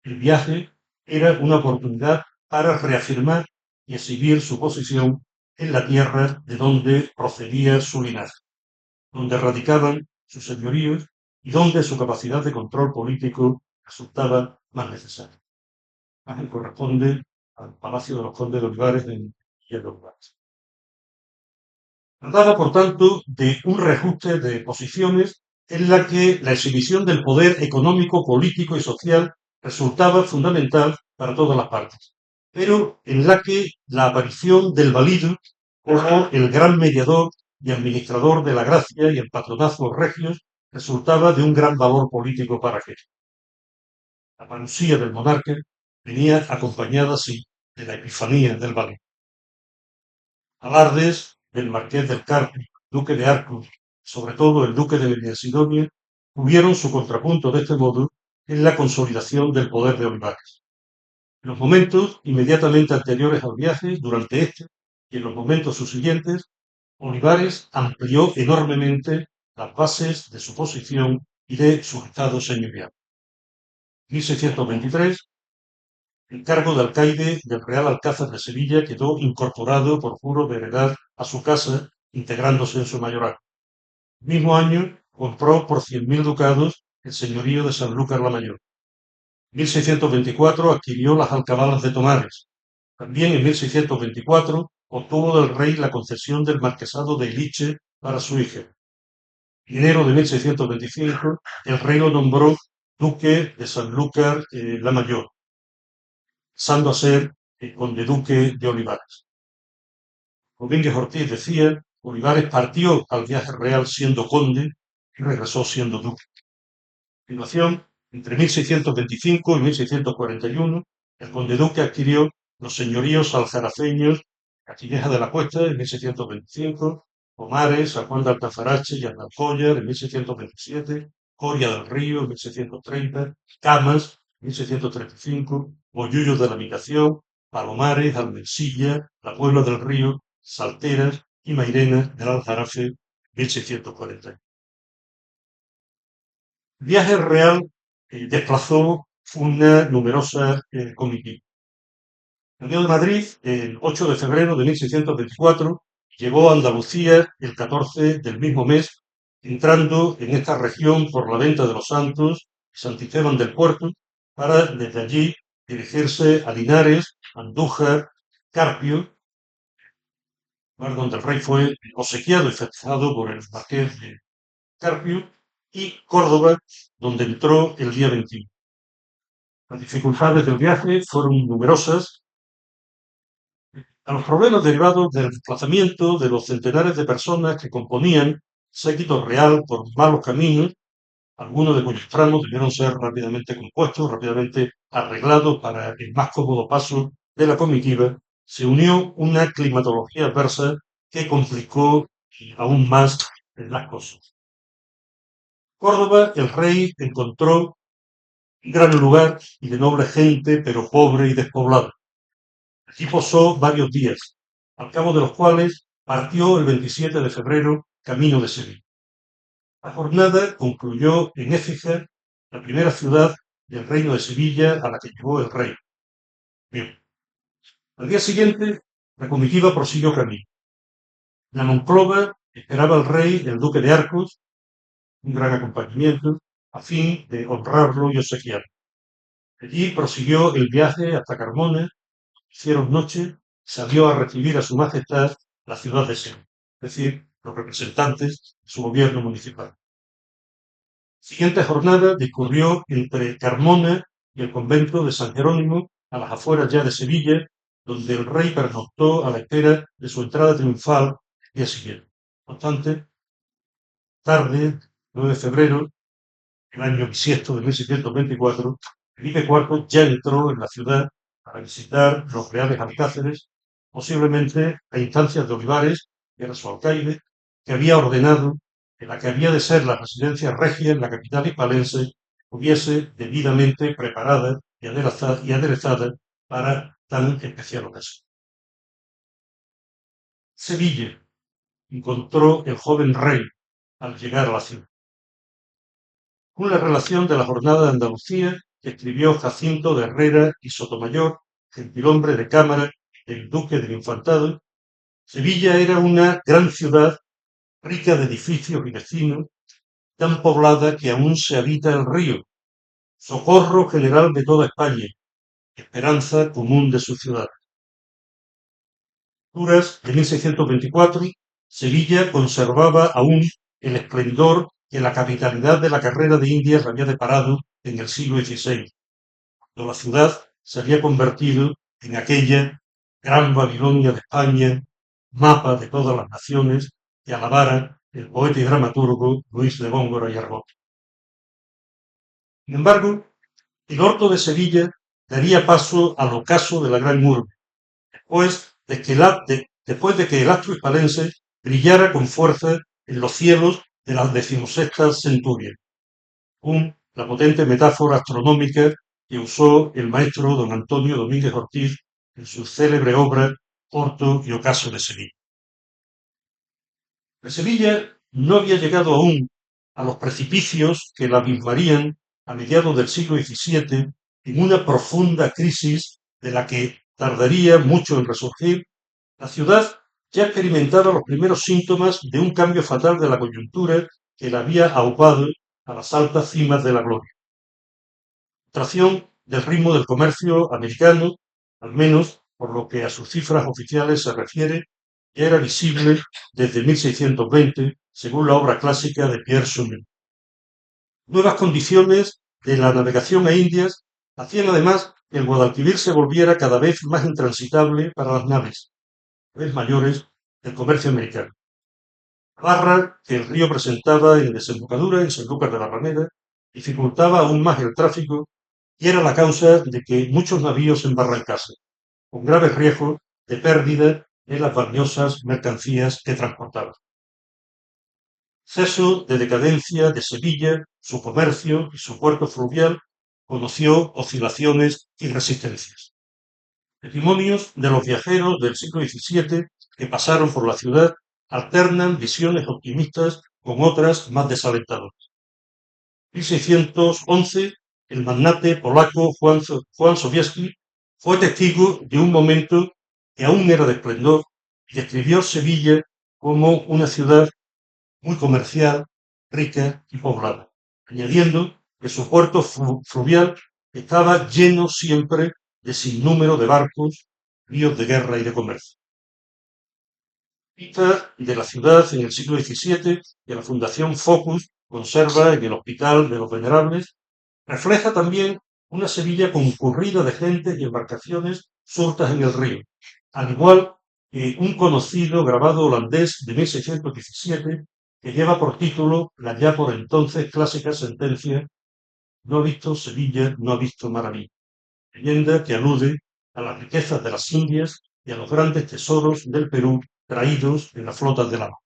El viaje era una oportunidad para reafirmar y exhibir su posición en la tierra de donde procedía su linaje, donde radicaban sus señoríos y donde su capacidad de control político resultaba más necesaria. Imagen corresponde al Palacio de los Condes de Olivares en Villa de Olivares. Trataba, por tanto, de un reajuste de posiciones en la que la exhibición del poder económico, político y social resultaba fundamental para todas las partes, pero en la que la aparición del valido como el gran mediador y administrador de la gracia y el patronazgo regios resultaba de un gran valor político para aquel. La manusía del monarca venía acompañada así de la epifanía del valor. Alardes del marqués del Carpio, duque de Arcos, sobre todo el duque de Leña-Sidonia, tuvieron su contrapunto de este modo en la consolidación del poder de Olivares. En los momentos inmediatamente anteriores al viaje, durante este y en los momentos subsiguientes, Olivares amplió enormemente las bases de su posición y de su estado señorial. En 1623, el cargo de alcaide del Real Alcázar de Sevilla quedó incorporado por juro de heredad a su casa, integrándose en su mayorazgo. El mismo año compró por 100.000 ducados el señorío de Sanlúcar la Mayor. En 1624 adquirió las alcabalas de Tomares. También en 1624 obtuvo del rey la concesión del marquesado de Eliche para su hija. En enero de 1625 el rey lo nombró duque de Sanlúcar la Mayor, pasando a ser conde-duque de Olivares. Domínguez Ortiz decía: Olivares partió al viaje real siendo conde y regresó siendo duque. A continuación, entre 1625 y 1641, el conde-duque adquirió los señoríos aljarafeños, Castilleja de la Cuesta en 1625, Pomares, San Juan de Altafarache y Alcollar en 1627, Coria del Río en 1630, Camas en 1635, Bollullos de la Migración, Palomares, Almensilla, La Puebla del Río, Salteras y Mairena del Aljarafe en 1640. El viaje real desplazó una numerosa comitiva. Salió de Madrid el 8 de febrero de 1624, llegó a Andalucía el 14 del mismo mes, entrando en esta región por la Venta de los Santos, Santisteban del Puerto, para desde allí dirigirse a Linares, Andújar, Carpio, lugar donde el rey fue obsequiado y festejado por el marqués de Carpio, y Córdoba, donde entró el día 21. Las dificultades del viaje fueron numerosas. A los problemas derivados del desplazamiento de los centenares de personas que componían séquito real por malos caminos, algunos de cuyos tramos debieron ser rápidamente compuestos, rápidamente arreglados para el más cómodo paso de la comitiva, se unió una climatología adversa que complicó aún más las cosas. Córdoba, el rey encontró un gran lugar y de noble gente, pero pobre y despoblado. Allí posó varios días, al cabo de los cuales partió el 27 de febrero camino de Sevilla. La jornada concluyó en Écija, la primera ciudad del reino de Sevilla a la que llegó el rey. Bien. Al día siguiente, la comitiva prosiguió camino. En la Monclova esperaba al rey el duque de Arcos, un gran acompañamiento, a fin de honrarlo y obsequiarlo. Allí prosiguió el viaje hasta Carmona, hicieron noche, salió a recibir a su majestad la ciudad de Sevilla, es decir, los representantes de su gobierno municipal. La siguiente jornada discurrió entre Carmona y el convento de San Jerónimo, a las afueras ya de Sevilla, donde el rey pernoctó a la espera de su entrada triunfal el día siguiente. No obstante, tarde, 9 de febrero, el año bisiesto de 1624, Felipe IV ya entró en la ciudad para visitar los reales alcázares, posiblemente a instancias de Olivares, que era su alcaide, que había ordenado que la que había de ser la residencia regia en la capital hispalense hubiese debidamente preparada y aderezada para tan especial ocasión. Sevilla encontró el joven rey al llegar a la ciudad. Una relación de la jornada de Andalucía que escribió Jacinto de Herrera y Sotomayor, gentilhombre de cámara del duque del Infantado. Sevilla era una gran ciudad, rica de edificios y vecinos, tan poblada que aún se habita el río, socorro general de toda España, esperanza común de su ciudad. De 1624, Sevilla conservaba aún el esplendor que la capitalidad de la carrera de Indias había deparado en el siglo XVI, cuando la ciudad se había convertido en aquella gran Babilonia de España, mapa de todas las naciones que alabara el poeta y dramaturgo Luis de Góngora y Argot. Sin embargo, el Horto de Sevilla daría paso al ocaso de la Gran Urbe, después de que el astro hispalense brillara con fuerza en los cielos de la 16ª centuria, según la potente metáfora astronómica que usó el maestro don Antonio Domínguez Ortiz en su célebre obra Horto y Ocaso de Sevilla. De Sevilla no había llegado aún a los precipicios que la abismarían a mediados del siglo XVII en una profunda crisis de la que tardaría mucho en resurgir. La ciudad ya experimentaba los primeros síntomas de un cambio fatal de la coyuntura que la había aupado a las altas cimas de la gloria. Tracción del ritmo del comercio americano, al menos por lo que a sus cifras oficiales se refiere, ya era visible desde 1620, según la obra clásica de Pierre Sumner. Nuevas condiciones de la navegación a Indias hacían además que el Guadalquivir se volviera cada vez más intransitable para las naves, cada vez mayores, del comercio americano. La barra que el río presentaba en desembocadura en Sanlúcar de la Ramera dificultaba aún más el tráfico y era la causa de que muchos navíos se embarrancasen, con graves riesgos de pérdida de las valiosas mercancías que transportaban. Ceso de decadencia de Sevilla, su comercio y su puerto fluvial conoció oscilaciones y resistencias. Testimonios de los viajeros del siglo XVII que pasaron por la ciudad alternan visiones optimistas con otras más desalentadoras. En 1611, el magnate polaco Juan Sobieski fue testigo de un momento que aún era de esplendor y describió Sevilla como una ciudad muy comercial, rica y poblada, añadiendo que su puerto fluvial estaba lleno siempre de sinnúmero de barcos, ríos de guerra y de comercio. Vista de la ciudad en el siglo XVII que la Fundación Focus conserva en el Hospital de los Venerables, refleja también una Sevilla concurrida de gente y embarcaciones surtas en el río, al igual que un conocido grabado holandés de 1617 que lleva por título la ya por entonces clásica sentencia "No ha visto Sevilla, no ha visto maravilla", leyenda que alude a las riquezas de las Indias y a los grandes tesoros del Perú traídos en las flotas de la mar.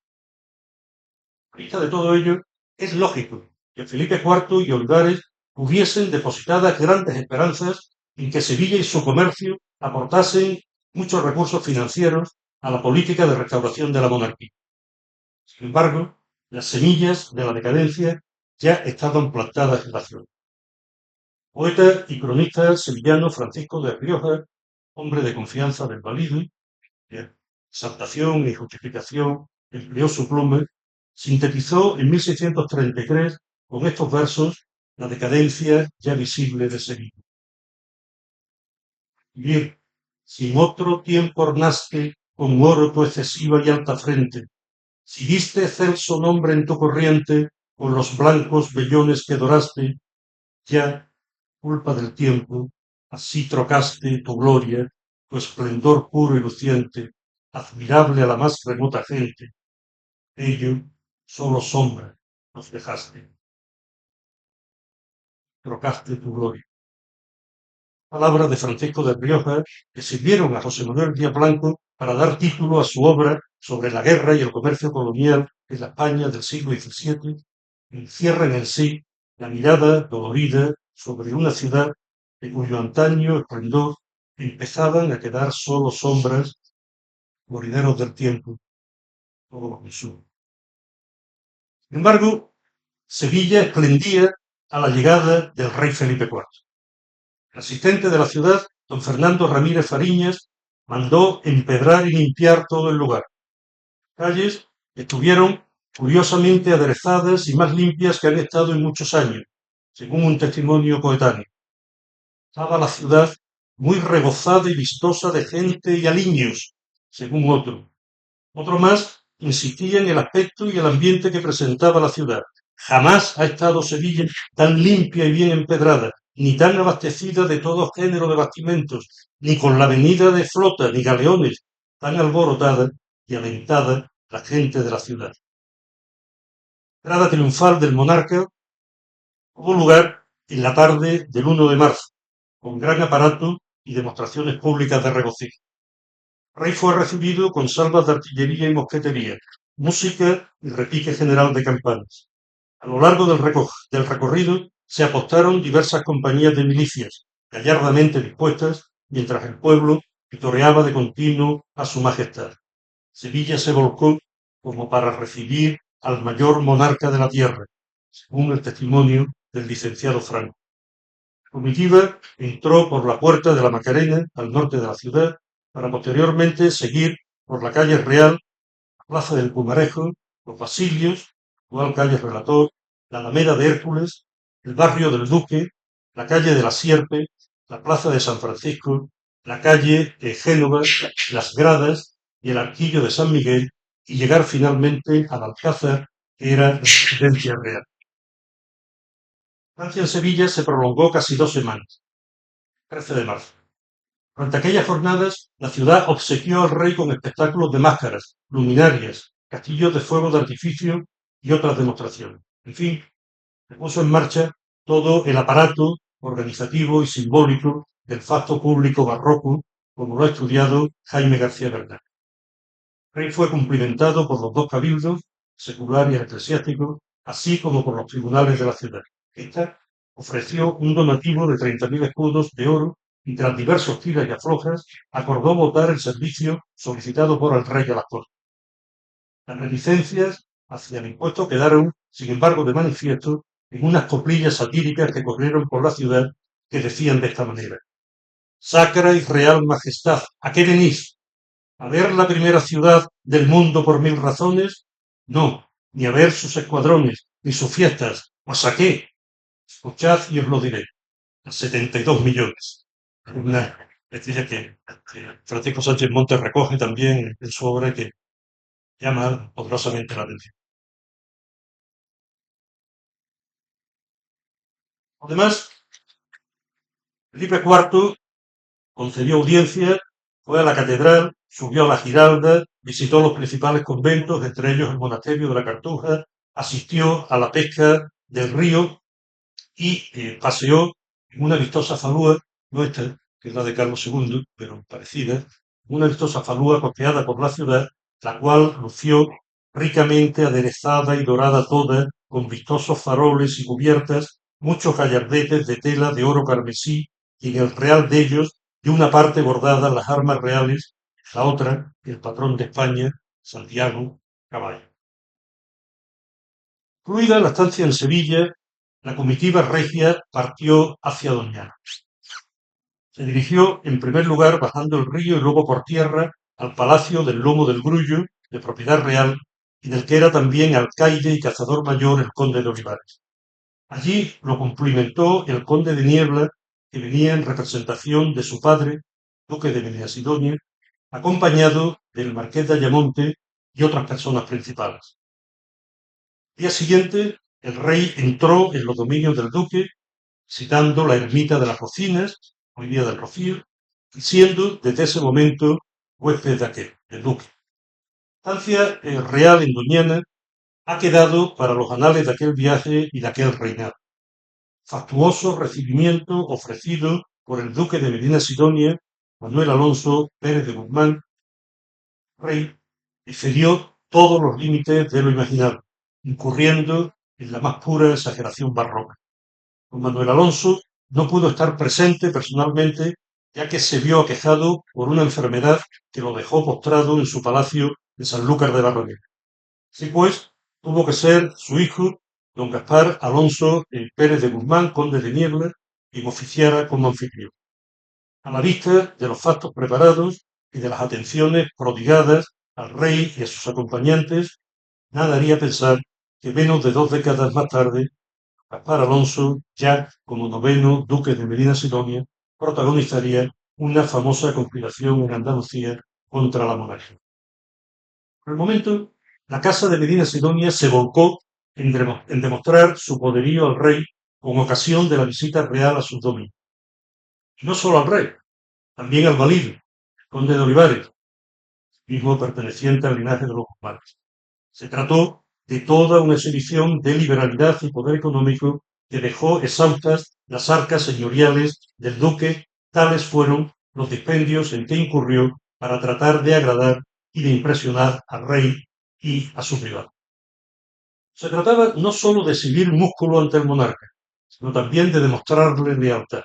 A vista de todo ello, es lógico que Felipe IV y Olivares hubiesen depositadas grandes esperanzas en que Sevilla y su comercio aportasen muchos recursos financieros a la política de restauración de la monarquía. Sin embargo, las semillas de la decadencia ya estaban plantadas en la ciudad. Poeta y cronista sevillano Francisco de Rioja, hombre de confianza del valido, de exaltación y justificación, empleó su pluma, sintetizó en 1633 con estos versos la decadencia ya visible de Sevilla. Vivir, sin otro tiempo ornaste con oro tu excesiva y alta frente, si diste celso nombre en tu corriente, con los blancos vellones que doraste, ya, culpa del tiempo, así trocaste tu gloria, tu esplendor puro y luciente, admirable a la más remota gente. Ello, solo sombra, nos dejaste. Trocaste tu gloria. Palabras de Francisco de Rioja que sirvieron a José Manuel Díaz Blanco para dar título a su obra sobre la guerra y el comercio colonial en la España del siglo XVII, encierran en sí la mirada dolorida sobre una ciudad de cuyo antaño esplendor empezaban a quedar solo sombras, morideros del tiempo, todo lo consume. Sin embargo, Sevilla esplendía a la llegada del rey Felipe IV. El asistente de la ciudad, don Fernando Ramírez Fariñas, mandó empedrar y limpiar todo el lugar. Las calles estuvieron curiosamente aderezadas y más limpias que han estado en muchos años, según un testimonio coetáneo. Estaba la ciudad muy rebozada y vistosa de gente y aliños, según otro. Otro más insistía en el aspecto y el ambiente que presentaba la ciudad. Jamás ha estado Sevilla tan limpia y bien empedrada, ni tan abastecida de todo género de bastimentos, ni con la venida de flotas ni galeones tan alborotada y alentada la gente de la ciudad. La entrada triunfal del monarca tuvo lugar en la tarde del 1 de marzo, con gran aparato y demostraciones públicas de regocijo. El rey fue recibido con salvas de artillería y mosquetería, música y repique general de campanas. A lo largo del recorrido se apostaron diversas compañías de milicias, gallardamente dispuestas, mientras el pueblo vitoreaba de continuo a su majestad. Sevilla se volcó como para recibir al mayor monarca de la tierra, según el testimonio del licenciado Franco. La comitiva entró por la puerta de la Macarena, al norte de la ciudad, para posteriormente seguir por la calle Real, la plaza del Pumarejo, los Basilios, actual calle Relator, la Alameda de Hércules, el barrio del Duque, la calle de la Sierpe, la plaza de San Francisco, la calle Génova, las Gradas y el Arquillo de San Miguel, y llegar finalmente al Alcázar, que era la residencia real. La estancia en Sevilla se prolongó casi 2 semanas, 13 de marzo. Durante aquellas jornadas, la ciudad obsequió al rey con espectáculos de máscaras, luminarias, castillos de fuego de artificio y otras demostraciones. En fin, se puso en marcha todo el aparato organizativo y simbólico del facto público barroco, como lo ha estudiado Jaime García Bernal. El rey fue cumplimentado por los 2 cabildos, secular y eclesiástico, así como por los tribunales de la ciudad. Esta ofreció un donativo de 30.000 escudos de oro y, tras diversos tiras y aflojas, acordó votar el servicio solicitado por el rey a las Cortes. Las reticencias hacia el impuesto quedaron, sin embargo, de manifiesto en unas coplillas satíricas que corrieron por la ciudad, que decían de esta manera: «Sacra y real majestad, ¿a qué venís? ¿A ver la primera ciudad del mundo por 1000 razones? No, ni a ver sus escuadrones, ni sus fiestas. ¿Pues a qué? Escuchad y os lo diré. A 72 millones». Una noticia que Francisco Sánchez Montes recoge también en su obra, que llama poderosamente la atención. Además, Felipe IV concedió audiencia, fue a la catedral, subió a la Giralda, visitó los principales conventos, entre ellos el monasterio de la Cartuja, asistió a la pesca del río y paseó en una vistosa falúa, no esta, que es la de Carlos II, pero parecida, una vistosa falúa costeada por la ciudad, la cual lució ricamente aderezada y dorada toda, con vistosos faroles y cubiertas, muchos gallardetes de tela de oro carmesí, y en el real de ellos, de una parte bordadas las armas reales, la otra, el patrón de España, Santiago, caballo. Concluida la estancia en Sevilla, la comitiva regia partió hacia Doñana. Se dirigió, en primer lugar, bajando el río y luego por tierra, al palacio del Lomo del Grullo, de propiedad real, y del que era también alcaide y cazador mayor el conde de Olivares. Allí lo cumplimentó el conde de Niebla, que venía en representación de su padre, duque de Medina-Sidonia, acompañado del marqués de Ayamonte y otras personas principales. Al día siguiente, el rey entró en los dominios del duque, visitando la ermita de las Rocinas, hoy día del Rocío, y siendo desde ese momento huésped de aquel, del duque. La estancia real en Doñana ha quedado para los anales de aquel viaje y de aquel reinado. Factuoso recibimiento ofrecido por el duque de Medina-Sidonia, Manuel Alonso Pérez de Guzmán, rey, excedió todos los límites de lo imaginable, incurriendo en la más pura exageración barroca. Don Manuel Alonso no pudo estar presente personalmente, ya que se vio aquejado por una enfermedad que lo dejó postrado en su palacio de Sanlúcar de Barrameda. Así pues, tuvo que ser su hijo, don Gaspar Alonso Pérez de Guzmán, conde de Niebla, quien oficiara como anfitrión. A la vista de los factos preparados y de las atenciones prodigadas al rey y a sus acompañantes, nada haría pensar que menos de 2 décadas más tarde, Gaspar Alonso, ya como noveno duque de Medina-Sidonia, protagonizaría una famosa conspiración en Andalucía contra la monarquía. Por el momento, la casa de Medina-Sidonia se volcó en demostrar su poderío al rey con ocasión de la visita real a sus dominios. Y no solo al rey, también al valido, conde de Olivares, mismo perteneciente al linaje de los Guzmanes. Se trató de toda una exhibición de liberalidad y poder económico que dejó exhaustas las arcas señoriales del duque. Tales fueron los dispendios en que incurrió para tratar de agradar y de impresionar al rey y a su privado. Se trataba no sólo de exhibir músculo ante el monarca, sino también de demostrarle lealtad.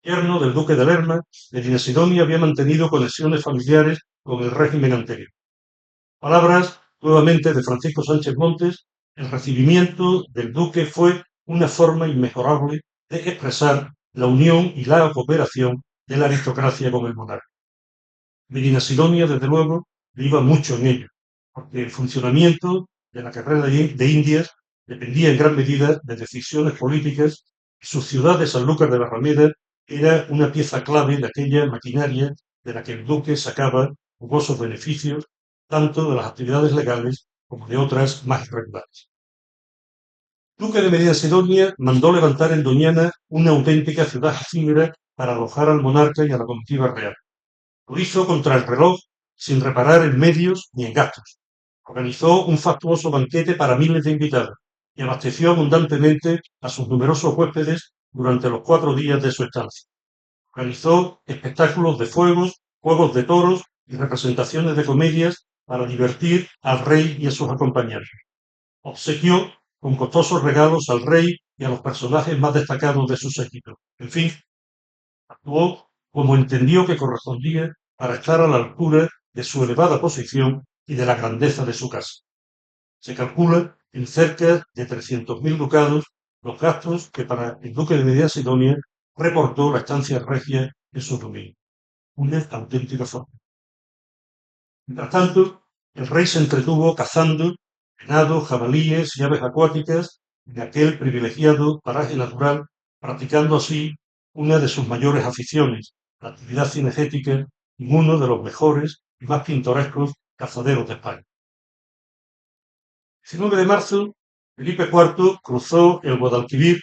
Yerno del duque de Lerma, Medina Sidonia había mantenido conexiones familiares con el régimen anterior. Palabras nuevamente de Francisco Sánchez Montes: el recibimiento del duque fue una forma inmejorable de expresar la unión y la cooperación de la aristocracia con el monarca. Medina Sidonia, desde luego, iba mucho en ello, porque el funcionamiento de la carrera de Indias dependía en gran medida de decisiones políticas, y su ciudad de Sanlúcar de Barrameda era una pieza clave de aquella maquinaria de la que el duque sacaba jugosos beneficios, tanto de las actividades legales como de otras más irregulares. El duque de Medina Sidonia mandó levantar en Doñana una auténtica ciudad efímera para alojar al monarca y a la comitiva real. Lo hizo contra el reloj, sin reparar en medios ni en gastos. Organizó un fastuoso banquete para miles de invitados y abasteció abundantemente a sus numerosos huéspedes durante los 4 días de su estancia. Organizó espectáculos de fuegos, juegos de toros y representaciones de comedias para divertir al rey y a sus acompañantes. Obsequió con costosos regalos al rey y a los personajes más destacados de su séquito. En fin, actuó como entendió que correspondía para estar a la altura de su elevada posición y de la grandeza de su casa. Se calcula en cerca de 300.000 ducados los gastos que para el duque de Medina Sidonia reportó la estancia regia en su dominio. Una auténtica fortuna. Mientras tanto, el rey se entretuvo cazando venado, jabalíes y aves acuáticas en aquel privilegiado paraje natural, practicando así una de sus mayores aficiones, la actividad cinegética, en uno de los mejores y más pintorescos cazaderos de España. El 19 de marzo, Felipe IV cruzó el Guadalquivir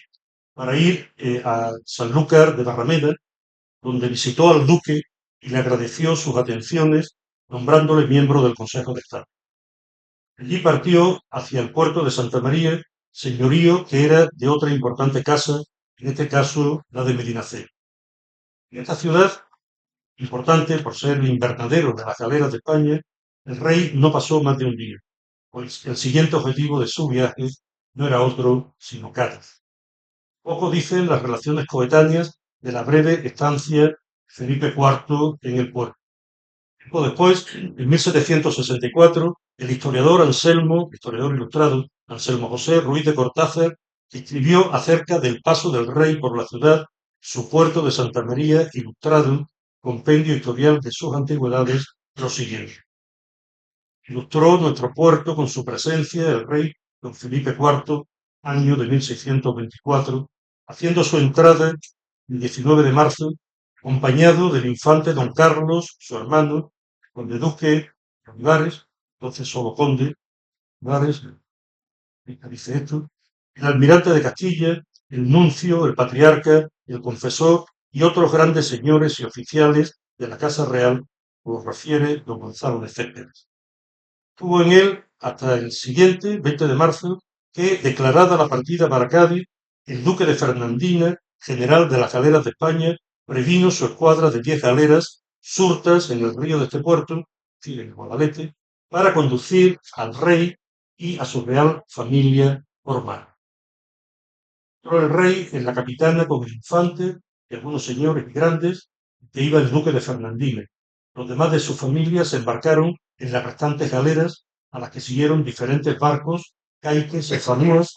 para ir a Sanlúcar de Barrameda, donde visitó al duque y le agradeció sus atenciones, nombrándole miembro del Consejo de Estado. Allí partió hacia el puerto de Santa María, señorío que era de otra importante casa, en este caso la de Medinaceli. En esta ciudad, importante por ser el invernadero de las galeras de España, el rey no pasó más de un día, pues el siguiente objetivo de su viaje no era otro sino Cádiz. Poco dicen las relaciones coetáneas de la breve estancia de Felipe IV en el puerto. Tiempo después, en 1764, el historiador historiador ilustrado, Anselmo José Ruiz de Cortázar, escribió acerca del paso del rey por la ciudad, su puerto de Santa María, ilustrado, compendio historial de sus antigüedades, lo siguiente. Ilustró nuestro puerto con su presencia el rey don Felipe IV, año de 1624, haciendo su entrada el 19 de marzo, acompañado del infante don Carlos, su hermano, conde duque de Olivares, entonces solo conde Olivares, dice esto, el almirante de Castilla, el nuncio, el patriarca, el confesor y otros grandes señores y oficiales de la Casa Real, como refiere don Gonzalo de Céspedes. Estuvo en él hasta el siguiente, 20 de marzo, que, declarada la partida para Cádiz, el duque de Fernandina, general de las galeras de España, previno su escuadra de 10 galeras surtas en el río de este puerto, es decir, en el Guadalete, para conducir al rey y a su real familia por mar. Entró el rey en la capitana con el infante y algunos señores grandes, que iba el duque de Fernandina. Los demás de su familia se embarcaron en las restantes galeras, a las que siguieron diferentes barcos, caiques y fanúas,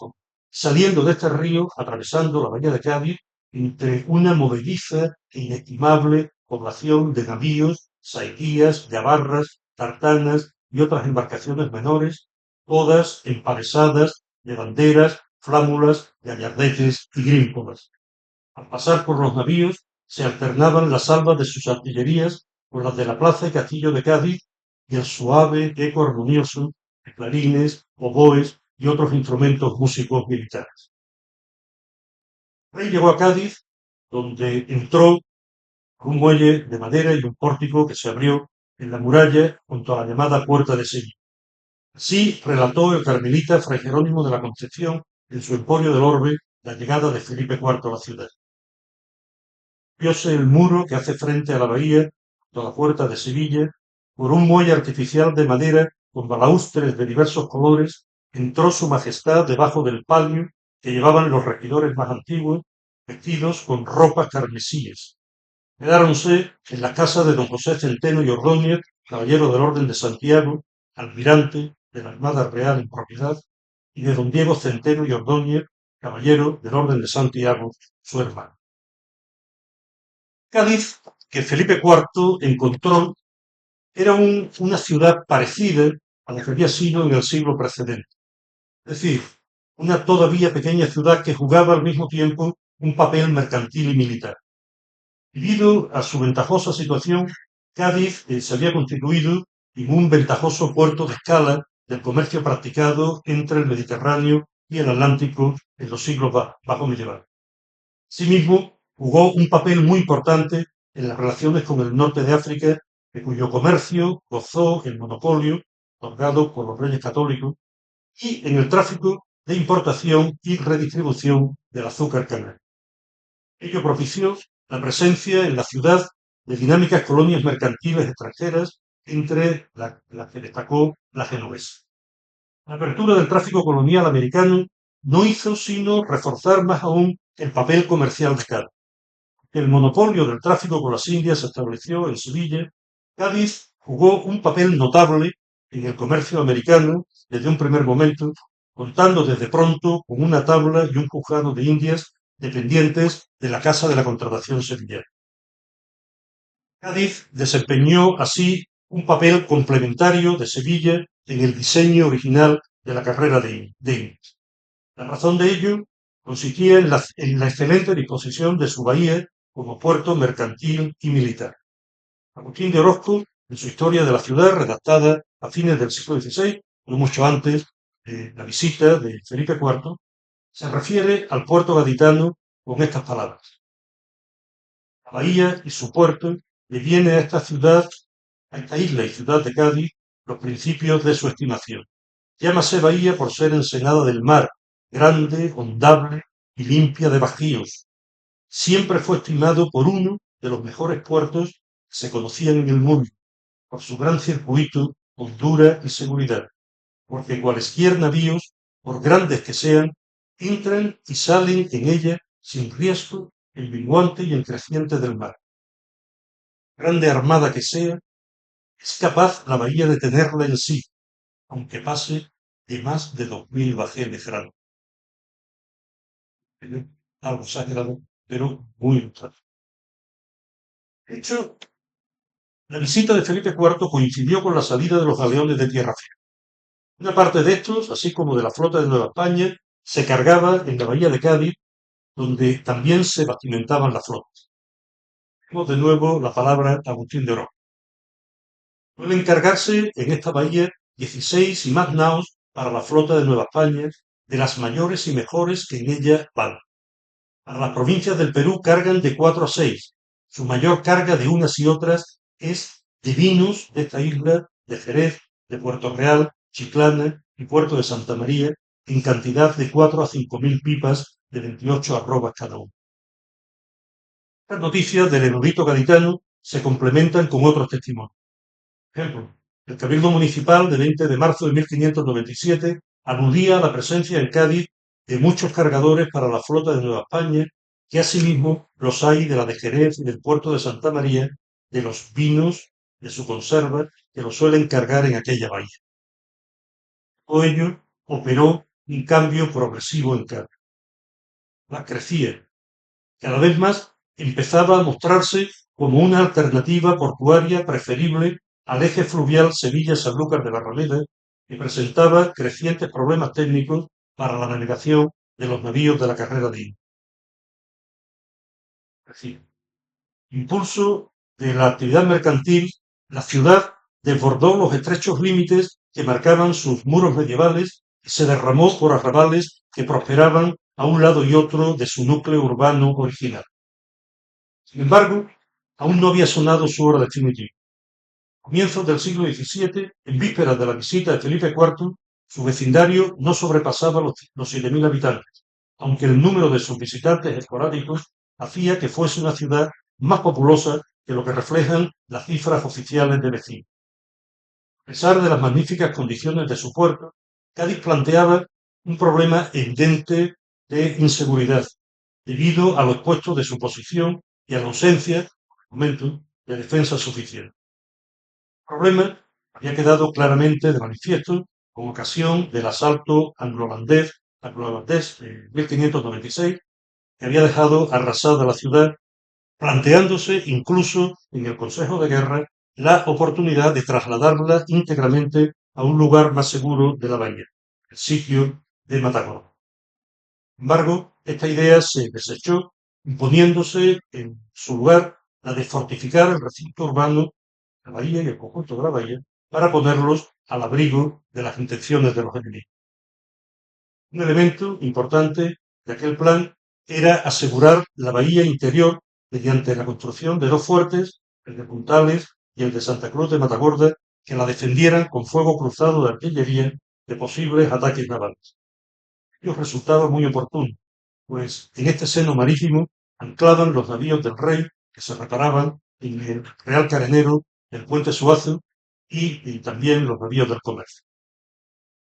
saliendo de este río, atravesando la bahía de Cádiz, entre una movediza e inestimable población de navíos, saetías, yabarras, tartanas y otras embarcaciones menores, todas emparesadas de banderas, flámulas, gallardetes y grímpolas. Al pasar por los navíos se alternaban las salvas de sus artillerías con las de la plaza y castillo de Cádiz y el suave eco armonioso de clarines, oboes y otros instrumentos músicos militares. El rey llegó a Cádiz, donde entró por un muelle de madera y un pórtico que se abrió en la muralla junto a la llamada Puerta de Sevilla. Así relató el carmelita Fray Jerónimo de la Concepción en su Emporio del Orbe la llegada de Felipe IV a la ciudad. Vióse el muro que hace frente a la bahía, junto a la Puerta de Sevilla, por un muelle artificial de madera con balaustres de diversos colores, entró su majestad debajo del palio que llevaban los regidores más antiguos, vestidos con ropas carmesíes. Quedáronse en la casa de don José Centeno y Ordóñez, caballero del Orden de Santiago, almirante de la Armada Real en propiedad, y de don Diego Centeno y Ordóñez, caballero del Orden de Santiago, su hermano. Cádiz, que Felipe IV encontró, era una ciudad parecida a la que había sido en el siglo precedente. Es decir, una todavía pequeña ciudad que jugaba al mismo tiempo un papel mercantil y militar. Debido a su ventajosa situación, Cádiz se había constituido en un ventajoso puerto de escala del comercio practicado entre el Mediterráneo y el Atlántico en los siglos bajos medievales. Asimismo, jugó un papel muy importante en las relaciones con el norte de África, de cuyo comercio gozó el monopolio otorgado por los reyes católicos, y en el tráfico de importación y redistribución del azúcar canario. Ello propició la presencia en la ciudad de dinámicas colonias mercantiles extranjeras, entre las que destacó la genovesa. La apertura del tráfico colonial americano no hizo sino reforzar más aún el papel comercial de Cádiz. El monopolio del tráfico con las Indias se estableció en Sevilla. Cádiz jugó un papel notable en el comercio americano desde un primer momento, contando desde pronto con una tabla y un juzgado de Indias dependientes de la Casa de la Contratación sevillana. Cádiz desempeñó así un papel complementario de Sevilla en el diseño original de la carrera de Indias. La razón de ello consistía en la excelente disposición de su bahía como puerto mercantil y militar. Agustín de Orozco, en su Historia de la ciudad, redactada a fines del siglo XVI, no mucho antes de la visita de Felipe IV, se refiere al puerto gaditano con estas palabras: la bahía y su puerto le viene a esta ciudad, a esta isla y ciudad de Cádiz, los principios de su estimación. Llámase bahía por ser ensenada del mar, grande, hondable y limpia de bajíos. Siempre fue estimado por uno de los mejores puertos que se conocían en el mundo, por su gran circuito, hondura y seguridad, porque cualesquier navíos, por grandes que sean, entran y salen en ella sin riesgo el minguante y el creciente del mar. Grande armada que sea, es capaz la bahía de tenerla en sí, aunque pase de más de 2000 bajeles grandes. Algo exagerado, pero muy ilustrado. De hecho, la visita de Felipe IV coincidió con la salida de los galeones de tierra firme. Una parte de estos, así como de la flota de Nueva España, se cargaba en la bahía de Cádiz, donde también se bastimentaban las flotas. Tenemos de nuevo la palabra Agustín de Orozco. Pueden cargarse en esta bahía 16 y más naos para la flota de Nueva España, de las mayores y mejores que en ella van. Para las provincias del Perú cargan de 4 a 6. Su mayor carga de unas y otras es de vinos de esta isla, de Jerez, de Puerto Real, Chiclana y Puerto de Santa María, en cantidad de 4 a 5.000 pipas de 28 arrobas cada uno. Las noticias del erudito gaditano se complementan con otros testimonios. Por ejemplo, el Cabildo Municipal de 20 de marzo de 1597 aludía a la presencia en Cádiz de muchos cargadores para la flota de Nueva España, que asimismo los hay de la de Jerez y del puerto de Santa María, de los vinos, de su conserva, que lo suelen cargar en aquella bahía. Todo ello operó un cambio progresivo en Cádiz. La crecía. Cada vez más empezaba a mostrarse como una alternativa portuaria preferible al eje fluvial Sevilla-Sanlúcar de Barrameda, que presentaba crecientes problemas técnicos para la navegación de los navíos de la carrera de Indias. Impulso de la actividad mercantil, la ciudad desbordó los estrechos límites que marcaban sus muros medievales y se derramó por arrabales que prosperaban a un lado y otro de su núcleo urbano original. Sin embargo, aún no había sonado su hora definitiva. Comienzos del siglo XVII, en vísperas de la visita de Felipe IV, su vecindario no sobrepasaba los 7.000 habitantes, aunque el número de sus visitantes esporádicos hacía que fuese una ciudad más populosa que lo que reflejan las cifras oficiales de vecinos. A pesar de las magníficas condiciones de su puerto, Cádiz planteaba un problema evidente de inseguridad, debido a lo expuesto de su posición y a la ausencia, por el momento, de defensa suficiente. El problema había quedado claramente de manifiesto con ocasión del asalto anglo-holandés de 1596, que había dejado arrasada la ciudad, planteándose incluso en el Consejo de Guerra la oportunidad de trasladarla íntegramente a un lugar más seguro de la bahía, el sitio de Matagorda. Sin embargo, esta idea se desechó, imponiéndose en su lugar la de fortificar el recinto urbano, la bahía y el conjunto de la bahía, para ponerlos al abrigo de las intenciones de los enemigos. Un elemento importante de aquel plan era asegurar la bahía interior mediante la construcción de dos fuertes, el de Puntales y el de Santa Cruz de Matagorda, que la defendieran con fuego cruzado de artillería de posibles ataques navales. Ello resultaba muy oportuno, pues en este seno marítimo anclaban los navíos del rey que se reparaban en el Real Carenero, el puente Suazo y también los navíos del comercio.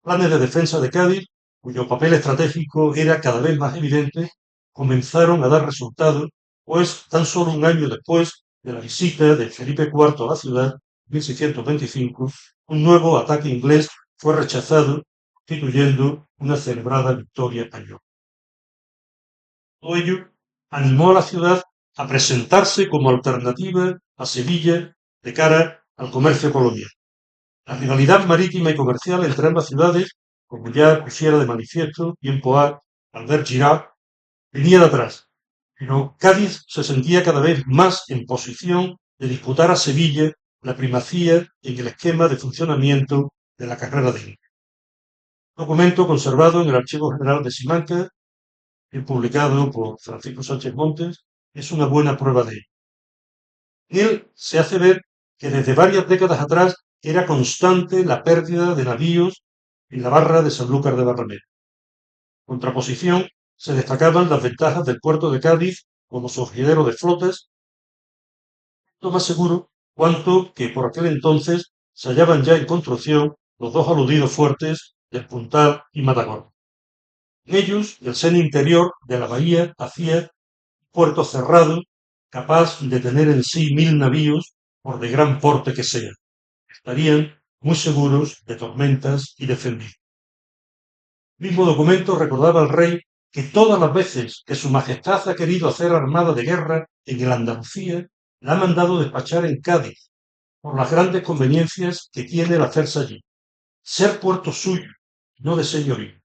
Planes de defensa de Cádiz, cuyo papel estratégico era cada vez más evidente, comenzaron a dar resultados, pues tan solo un año después de la visita de Felipe IV a la ciudad, 1625, un nuevo ataque inglés fue rechazado, constituyendo una celebrada victoria española. Todo ello animó a la ciudad a presentarse como alternativa a Sevilla de cara al comercio colonial. La rivalidad marítima y comercial entre ambas ciudades, como ya pusiera de manifiesto tiempo A Albert Girard, venía de atrás, pero Cádiz se sentía cada vez más en posición de disputar a Sevilla la primacía en el esquema de funcionamiento de la carrera de Inca. Documento conservado en el Archivo General de Simancas, publicado por Francisco Sánchez Montes, es una buena prueba de ello. En él se hace ver que desde varias décadas atrás era constante la pérdida de navíos en la barra de Sanlúcar de Barrameda. En contraposición, se destacaban las ventajas del puerto de Cádiz como surgidero de flotas, lo más seguro cuanto que por aquel entonces se hallaban ya en construcción los dos aludidos fuertes del Puntal y Matagorda. En ellos, el seno interior de la bahía hacía un puerto cerrado, capaz de tener en sí 1.000 navíos, por de gran porte que sean. Estarían muy seguros de tormentas y defendidos. El mismo documento recordaba al rey que todas las veces que su majestad ha querido hacer armada de guerra en el Andalucía, la ha mandado despachar en Cádiz, por las grandes conveniencias que tiene el hacerse allí. Ser puerto suyo, no de señorío.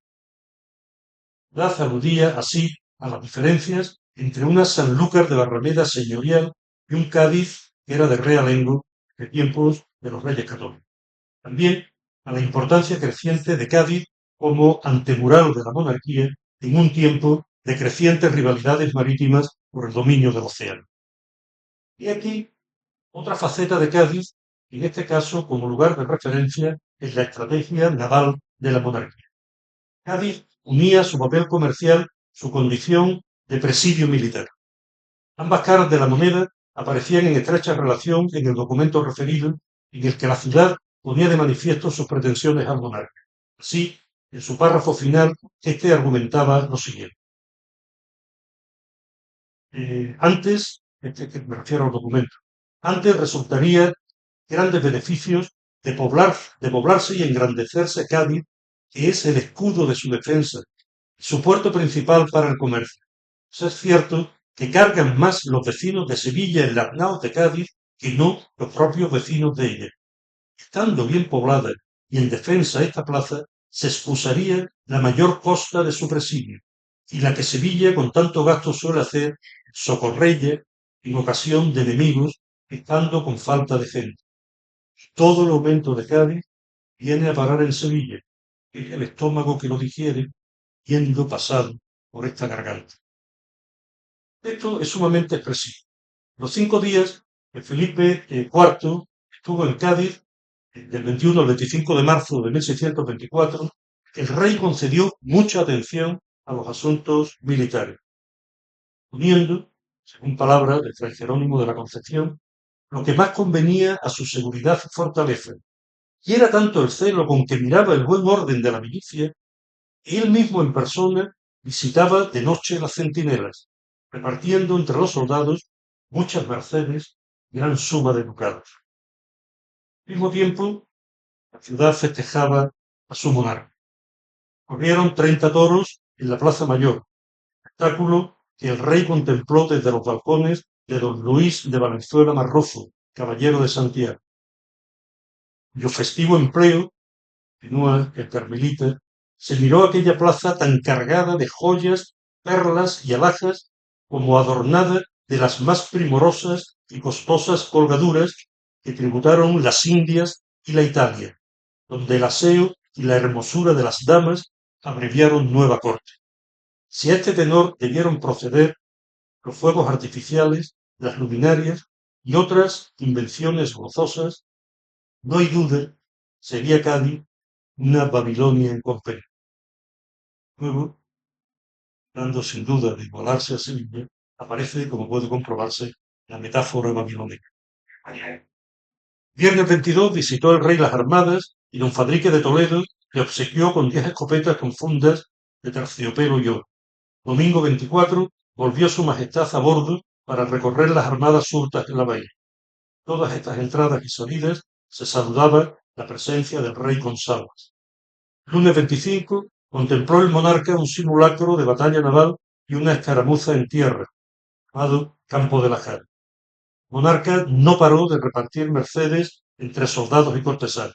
Daz aludía así a las diferencias entre una Sanlúcar de Barrameda señorial y un Cádiz que era de realengo de tiempos de los reyes católicos. También a la importancia creciente de Cádiz como antemural de la monarquía en un tiempo de crecientes rivalidades marítimas por el dominio del océano. Y aquí otra faceta de Cádiz, en este caso como lugar de referencia en la estrategia naval de la monarquía. Cádiz unía a su papel comercial su condición de presidio militar. Ambas caras de la moneda aparecían en estrecha relación en el documento referido, en el que la ciudad ponía de manifiesto sus pretensiones al monarca. Así, en su párrafo final, este argumentaba lo siguiente. Me refiero al documento, antes resultaría grandes beneficios de poblarse y engrandecerse Cádiz, que es el escudo de su defensa, su puerto principal para el comercio. Pues es cierto que cargan más los vecinos de Sevilla en las naos de Cádiz que no los propios vecinos de ella. Estando bien poblada y en defensa esta plaza, se excusaría la mayor costa de su presidio, y la que Sevilla con tanto gasto suele hacer socorrella en ocasión de enemigos, estando con falta de gente. Todo el aumento de Cádiz viene a parar en Sevilla, que es el estómago que lo digiere, yendo pasado por esta garganta. Esto es sumamente expresivo. Los 5 días que Felipe IV Estuvo en Cádiz del 21 al 25 de marzo de 1624. El rey concedió mucha atención a los asuntos militares, uniendo, según palabras de Fray Jerónimo de la Concepción, lo que más convenía a su seguridad y fortaleza. Y era tanto el celo con que miraba el buen orden de la milicia, que él mismo en persona visitaba de noche las centinelas, repartiendo entre los soldados muchas mercedes y gran suma de ducados. Al mismo tiempo, la ciudad festejaba a su monarca. Corrieron 30 toros en la Plaza Mayor, espectáculo que el rey contempló desde los balcones de don Luis de Valenzuela Marrozo, caballero de Santiago, cuyo festivo empleo, continúa el carmelita, se miró aquella plaza tan cargada de joyas, perlas y alhajas como adornada de las más primorosas y costosas colgaduras que tributaron las Indias y la Italia, donde el aseo y la hermosura de las damas abreviaron nueva corte. Si a este tenor debieron proceder los fuegos artificiales, las luminarias y otras invenciones gozosas, no hay duda, sería Cádiz una Babilonia en compendio. Luego, dando sin duda de igualarse a Sevilla, aparece, como puede comprobarse, la metáfora babilónica. Viernes 22 visitó el rey las armadas y don Fadrique de Toledo le obsequió con 10 escopetas con fundas de terciopelo y oro. Domingo 24 volvió su majestad a bordo para recorrer las armadas surtas en la bahía. Todas estas entradas y salidas se saludaba la presencia del rey con salvas. Lunes 25 contempló el monarca un simulacro de batalla naval y una escaramuza en tierra, llamado Campo de la Jara. Monarca no paró de repartir mercedes entre soldados y cortesanos.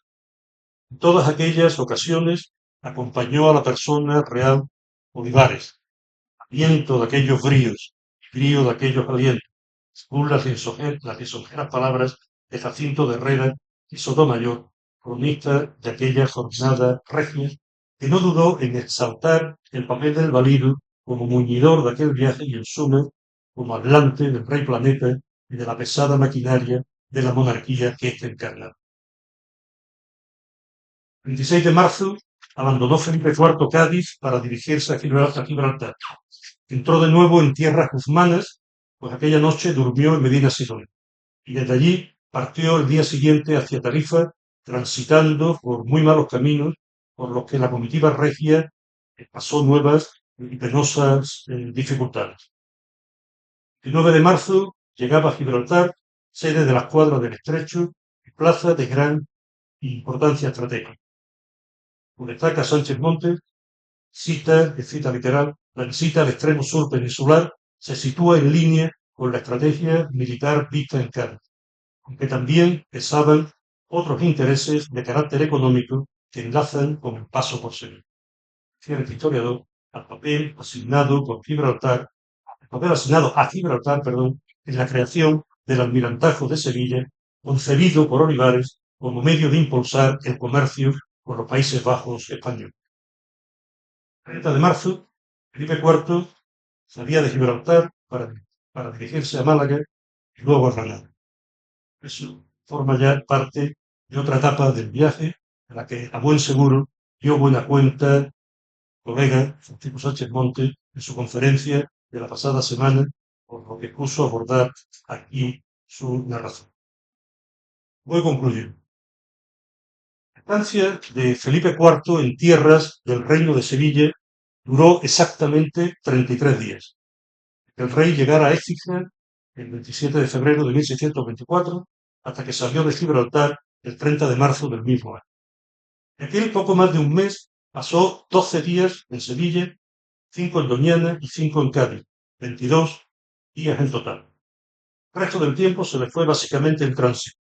En todas aquellas ocasiones acompañó a la persona real Olivares, aliento de aquellos bríos, frío de aquellos alientos, según las lisonjeras palabras de Jacinto de Herrera y Sotomayor, cronista de aquella jornada regia, que no dudó en exaltar el papel del valido como muñidor de aquel viaje y en suma como hablante del rey planeta y de la pesada maquinaria de la monarquía que éste encarnaba. El 26 de marzo abandonó Felipe IV Cádiz para dirigirse a Gibraltar. Entró de nuevo en tierras guzmanas, pues aquella noche durmió en Medina Sidonia, y desde allí partió el día siguiente hacia Tarifa, transitando por muy malos caminos, por los que la comitiva regia pasó nuevas y penosas dificultades. El 9 de marzo llegaba a Gibraltar, sede de la escuadra del Estrecho y plaza de gran importancia estratégica. Como destaca Sánchez Montes, cita literal, la visita al extremo sur peninsular se sitúa en línea con la estrategia militar vista en Cádiz, aunque también pesaban otros intereses de carácter económico que enlazan con el paso por Sevilla. Refiere el historiador al papel asignado a Gibraltar, en la creación del Almirantajo de Sevilla, concebido por Olivares como medio de impulsar el comercio con los Países Bajos españoles. El 30 de marzo, Felipe IV salía de Gibraltar para dirigirse a Málaga y luego a Granada. Eso forma ya parte de otra etapa del viaje, en la que a buen seguro dio buena cuenta colega Francisco Sánchez Montes en su conferencia de la pasada semana, por lo que puso a abordar aquí su narración. Voy concluyendo. La estancia de Felipe IV en tierras del Reino de Sevilla duró exactamente 33 días. El rey llegara a Écija el 27 de febrero de 1624, hasta que salió de Gibraltar el 30 de marzo del mismo año. En aquel poco más de un mes pasó 12 días en Sevilla, 5 en Doñana y 5 en Cádiz, 22 días en total. El resto del tiempo se le fue básicamente en tránsito.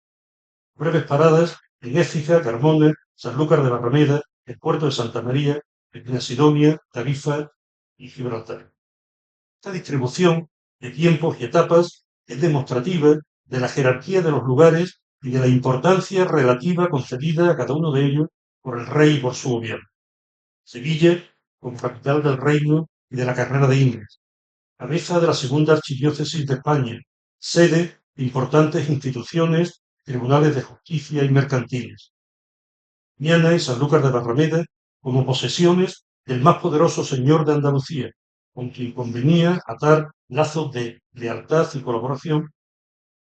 Breves paradas en Écija, Carmona, Sanlúcar de Barrameda, el puerto de Santa María, Medina Sidonia, Tarifa y Gibraltar. Esta distribución de tiempos y etapas es demostrativa de la jerarquía de los lugares y de la importancia relativa concedida a cada uno de ellos por el rey y por su gobierno. Sevilla, como capital del reino y de la carrera de Indias, cabeza de la segunda archidiócesis de España, sede de importantes instituciones tribunales de justicia y mercantiles. Miana y Sanlúcar de Barrameda como posesiones del más poderoso señor de Andalucía, con quien convenía atar lazos de lealtad y colaboración,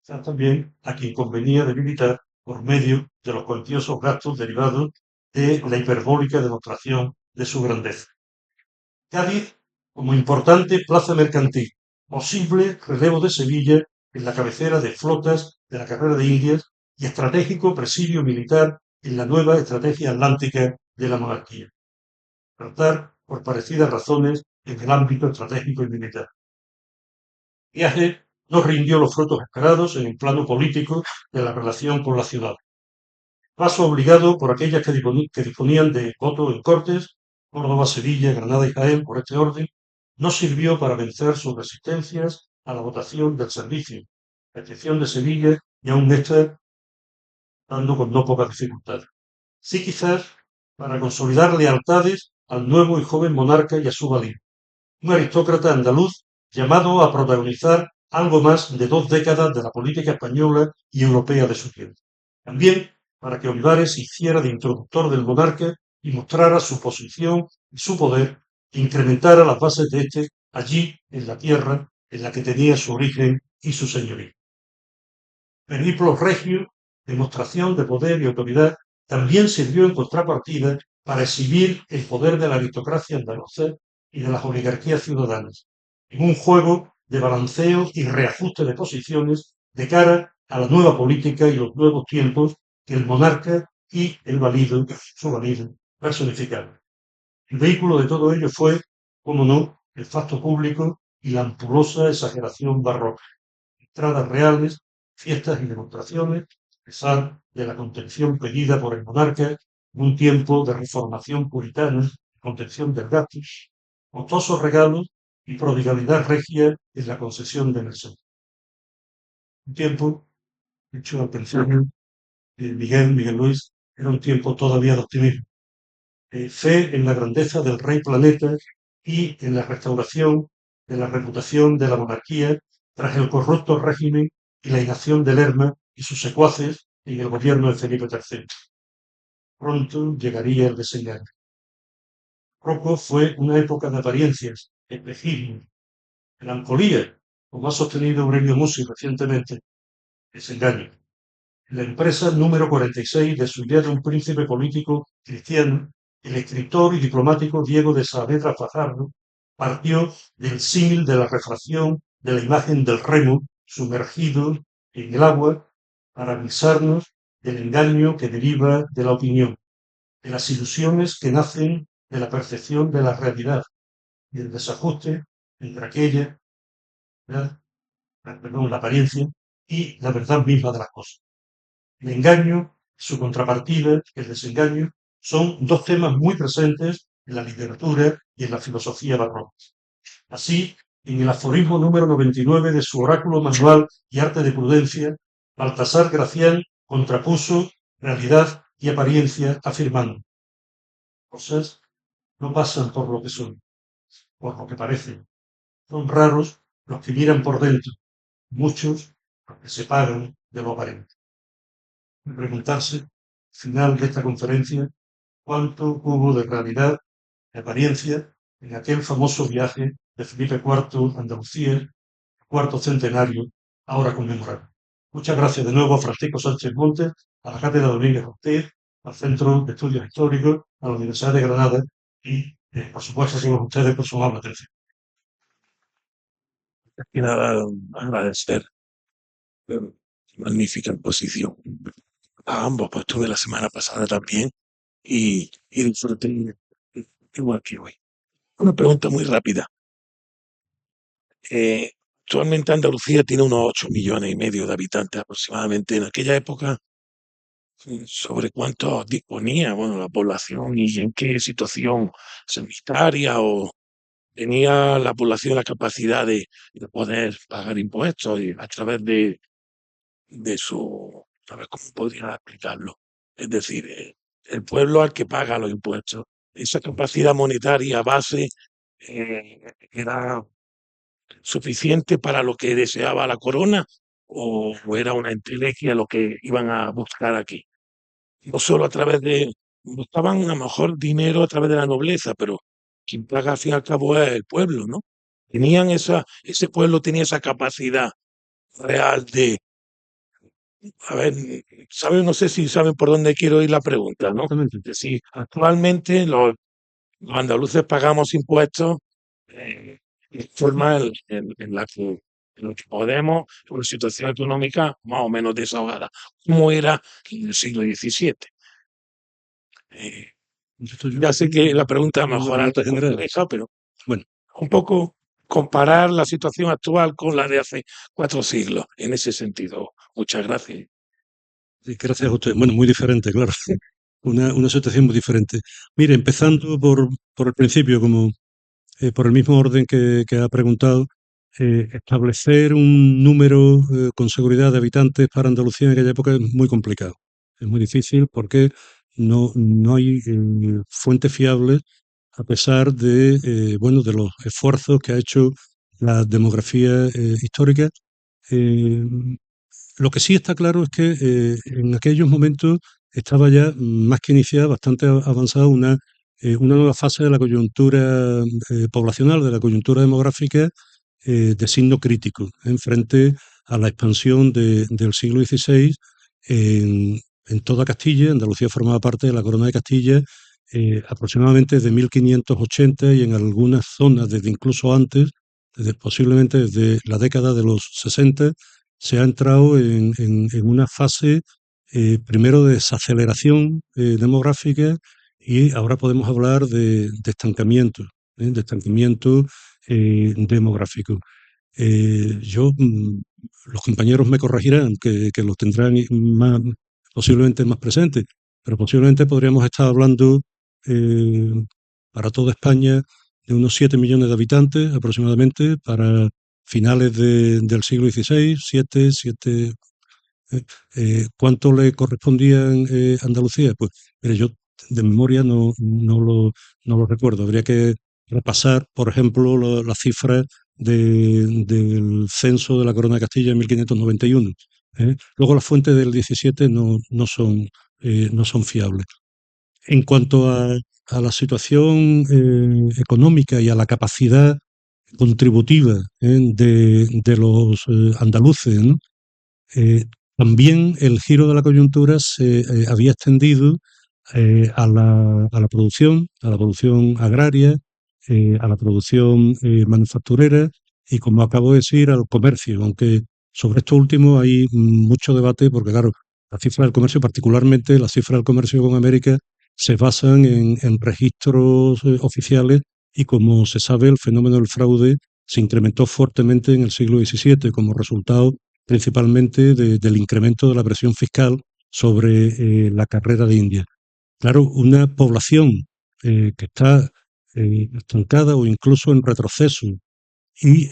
también a quien convenía debilitar por medio de los cuantiosos gastos derivados de la hiperbólica demostración de su grandeza. Cádiz como importante plaza mercantil, posible relevo de Sevilla en la cabecera de flotas de la carrera de Indias y estratégico presidio militar en la nueva estrategia atlántica de la monarquía. Tratar por parecidas razones en el ámbito estratégico y militar. Viaje no rindió los frutos esperados en el plano político de la relación con la ciudad. Paso obligado por aquellas que disponían de voto en Cortes, Córdoba, Sevilla, Granada y Jaén, por este orden, no sirvió para vencer sus resistencias a la votación del servicio, a excepción de Sevilla y aún esta dando con no pocas dificultades. Sí, quizás para consolidar lealtades al nuevo y joven monarca y a su valido, un aristócrata andaluz llamado a protagonizar algo más de 2 décadas de la política española y europea de su tiempo. También para que Olivares hiciera de introductor del monarca y mostrara su posición y su poder e incrementara las bases de este allí, en la tierra en la que tenía su origen y su señorío. Periplo regio, demostración de poder y autoridad, también sirvió en contrapartida para exhibir el poder de la aristocracia andaluza y de las oligarquías ciudadanas, en un juego de balanceo y reajuste de posiciones de cara a la nueva política y los nuevos tiempos que el monarca y el valido, su valido, personificaron. El vehículo de todo ello fue, como no, el facto público y la ampulosa exageración barroca. Entradas reales, fiestas y demostraciones, a pesar de la contención pedida por el monarca en un tiempo de reformación puritana, contención del gasto, costosos regalos y prodigalidad regia en la concesión de merced. Un tiempo, dicho al principio, Miguel Luis, era un tiempo todavía de optimismo. Fe en la grandeza del rey planeta y en la restauración de la reputación de la monarquía tras el corrupto régimen y la inacción de Lerma y sus secuaces en el gobierno de Felipe III. Pronto llegaría el desengaño. Rocco fue una época de apariencias, espejismo, melancolía, como ha sostenido Aurelio Musi recientemente, desengaño. La empresa número 46 de su idea de un príncipe político cristiano, el escritor y diplomático Diego de Saavedra Fajardo partió del símil de la refracción de la imagen del remo sumergido en el agua para avisarnos del engaño que deriva de la opinión, de las ilusiones que nacen de la percepción de la realidad y el desajuste entre aquella, la apariencia y la verdad misma de las cosas. El engaño, su contrapartida, el desengaño, son 2 temas muy presentes en la literatura y en la filosofía barroca. Así, en el aforismo número 99 de su oráculo manual y arte de prudencia, Baltasar Gracián contrapuso realidad y apariencia afirmando: cosas no pasan por lo que son, por lo que parecen. Son raros los que miran por dentro, muchos los que se pagan de lo aparente. Preguntarse, al final de esta conferencia, cuánto hubo de realidad, de apariencia, en aquel famoso viaje de Felipe IV a Andalucía, cuarto centenario, ahora conmemorado. Muchas gracias de nuevo a Francisco Sánchez Montes, a la Cátedra Domínguez Ortiz, al Centro de Estudios Históricos, a la Universidad de Granada y, por supuesto, a todos ustedes por su amable atención. Y nada, agradecer magnífica exposición a ambos, pues estuve la semana pasada también y disfruté igual que hoy. Una pregunta muy rápida. Actualmente Andalucía tiene unos 8,5 millones de habitantes aproximadamente. En aquella época, ¿sobre cuántos disponía, bueno, la población y en qué situación sanitaria o tenía la población la capacidad de poder pagar impuestos y a través de su, a ver cómo podría explicarlo? Es decir, el pueblo al que paga los impuestos, esa capacidad monetaria base era suficiente para lo que deseaba la corona o era una entelequia lo que iban a buscar aquí. No solo a través de, buscaban a lo mejor dinero a través de la nobleza, pero quien paga al fin y al cabo es el pueblo, ¿no? Ese pueblo tenía esa capacidad real de, a ver, ¿saben? No sé si saben por dónde quiero ir la pregunta, ¿no? Exactamente. Es decir, actualmente los andaluces pagamos impuestos de forma en la que podemos, en una situación económica más o menos desahogada, como era en el siglo XVII. Eh, Esto yo ya sé que la pregunta a lo una mejor es pregunta algo general. compleja, pero Bueno, un poco comparar la situación actual con la de hace 4 siglos, en ese sentido. Muchas gracias. sí, gracias a usted. Bueno, muy diferente, claro. Una situación muy diferente. Mire, empezando por el principio, como por el mismo orden que ha preguntado, establecer un número con seguridad de habitantes para Andalucía en aquella época es muy complicado. Es muy difícil porque no hay fuentes fiables a pesar de, bueno, de los esfuerzos que ha hecho la demografía histórica. Eh, lo que sí está claro es que en aquellos momentos estaba ya más que iniciada, bastante avanzada una nueva fase de la coyuntura poblacional, de la coyuntura demográfica de signo crítico, en frente a la expansión del siglo XVI en toda Castilla. Andalucía formaba parte de la Corona de Castilla aproximadamente desde 1580 y en algunas zonas desde incluso antes, posiblemente desde la década de los 60, se ha entrado en una fase primero de desaceleración demográfica y ahora podemos hablar de estancamiento demográfico. Los compañeros me corregirán, que los tendrán posiblemente más presentes, pero posiblemente podríamos estar hablando eh, para toda España de unos 7 millones de habitantes aproximadamente para finales del siglo XVI, 7. ¿Cuánto le correspondía en Andalucía? Pues mire, yo de memoria no lo recuerdo. Habría que repasar, por ejemplo, las cifras del censo de la Corona de Castilla en 1591. Luego las fuentes del 17 no son fiables. En cuanto a la situación económica y a la capacidad contributiva de los andaluces, ¿no? También el giro de la coyuntura se había extendido a la producción agraria, a la producción manufacturera y, como acabo de decir, al comercio, aunque sobre esto último hay mucho debate porque, claro, las cifras del comercio, particularmente las cifras del comercio con América, se basan en registros oficiales y, como se sabe, el fenómeno del fraude se incrementó fuertemente en el siglo XVII como resultado principalmente del incremento de la presión fiscal sobre la carrera de India. Claro, una población que está estancada o incluso en retroceso y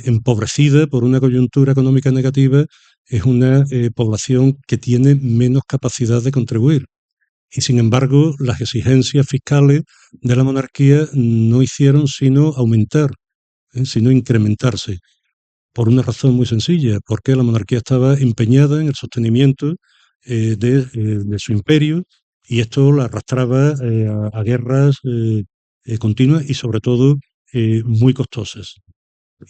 empobrecida por una coyuntura económica negativa es una población que tiene menos capacidad de contribuir. Y sin embargo, las exigencias fiscales de la monarquía no hicieron sino aumentar, sino incrementarse por una razón muy sencilla, porque la monarquía estaba empeñada en el sostenimiento de su imperio y esto la arrastraba a guerras continuas y sobre todo muy costosas.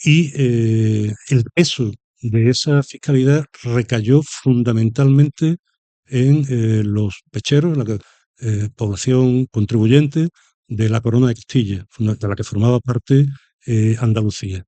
Y el peso de esa fiscalidad recayó fundamentalmente en los pecheros, en la población contribuyente de la Corona de Castilla, de la que formaba parte Andalucía.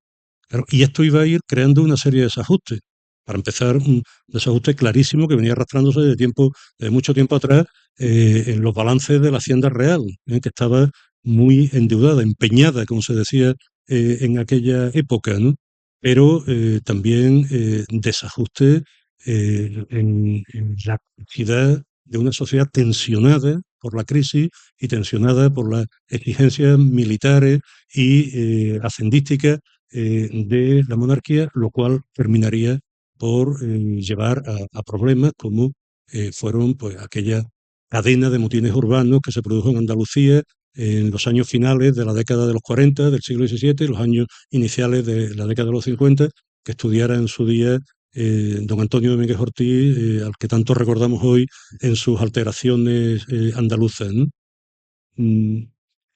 Claro, y esto iba a ir creando una serie de desajustes. Para empezar, un desajuste clarísimo que venía arrastrándose de mucho tiempo atrás en los balances de la Hacienda Real, que estaba muy endeudada, empeñada, como se decía en aquella época, ¿no? Pero también desajuste en la capacidad de una sociedad tensionada por la crisis y tensionada por las exigencias militares y hacendísticas de la monarquía, lo cual terminaría por llevar a problemas como fueron pues aquella cadena de motines urbanos que se produjo en Andalucía en los años finales de la década de los 40 del siglo XVII y los años iniciales de la década de los 50, que estudiara en su día don Antonio Domínguez Ortiz, al que tanto recordamos hoy en sus alteraciones andaluzas, ¿no? Mm,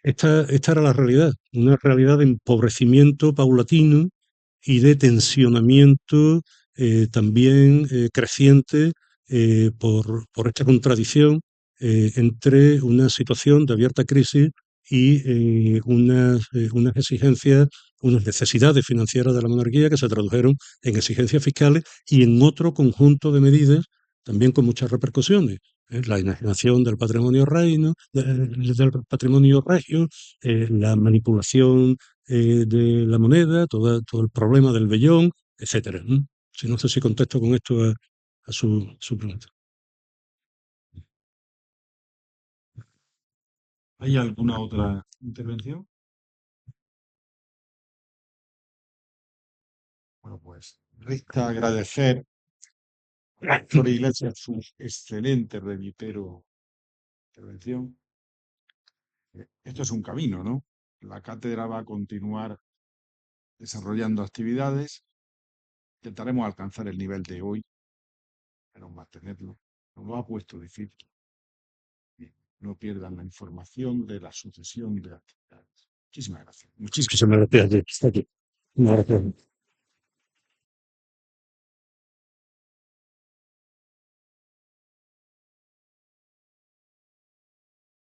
esta era la realidad, una realidad de empobrecimiento paulatino y de tensionamiento también creciente por esta contradicción entre una situación de abierta crisis y unas exigencias, unas necesidades financieras de la monarquía que se tradujeron en exigencias fiscales y en otro conjunto de medidas también con muchas repercusiones. La enajenación del patrimonio reino, del patrimonio regio, la manipulación de la moneda, todo el problema del vellón, etcétera. Si no sé si contesto con esto a su pregunta. ¿Hay alguna otra intervención? Bueno, pues resta agradecer a Héctor Iglesias su excelente, reitero, intervención. Esto es un camino, ¿no? La cátedra va a continuar desarrollando actividades. Intentaremos alcanzar el nivel de hoy, pero mantenerlo. Nos lo ha puesto difícil. No pierdan la información de la sucesión de actividades. Muchísimas gracias. Muchísimas Muchísimas gracias. Gracias.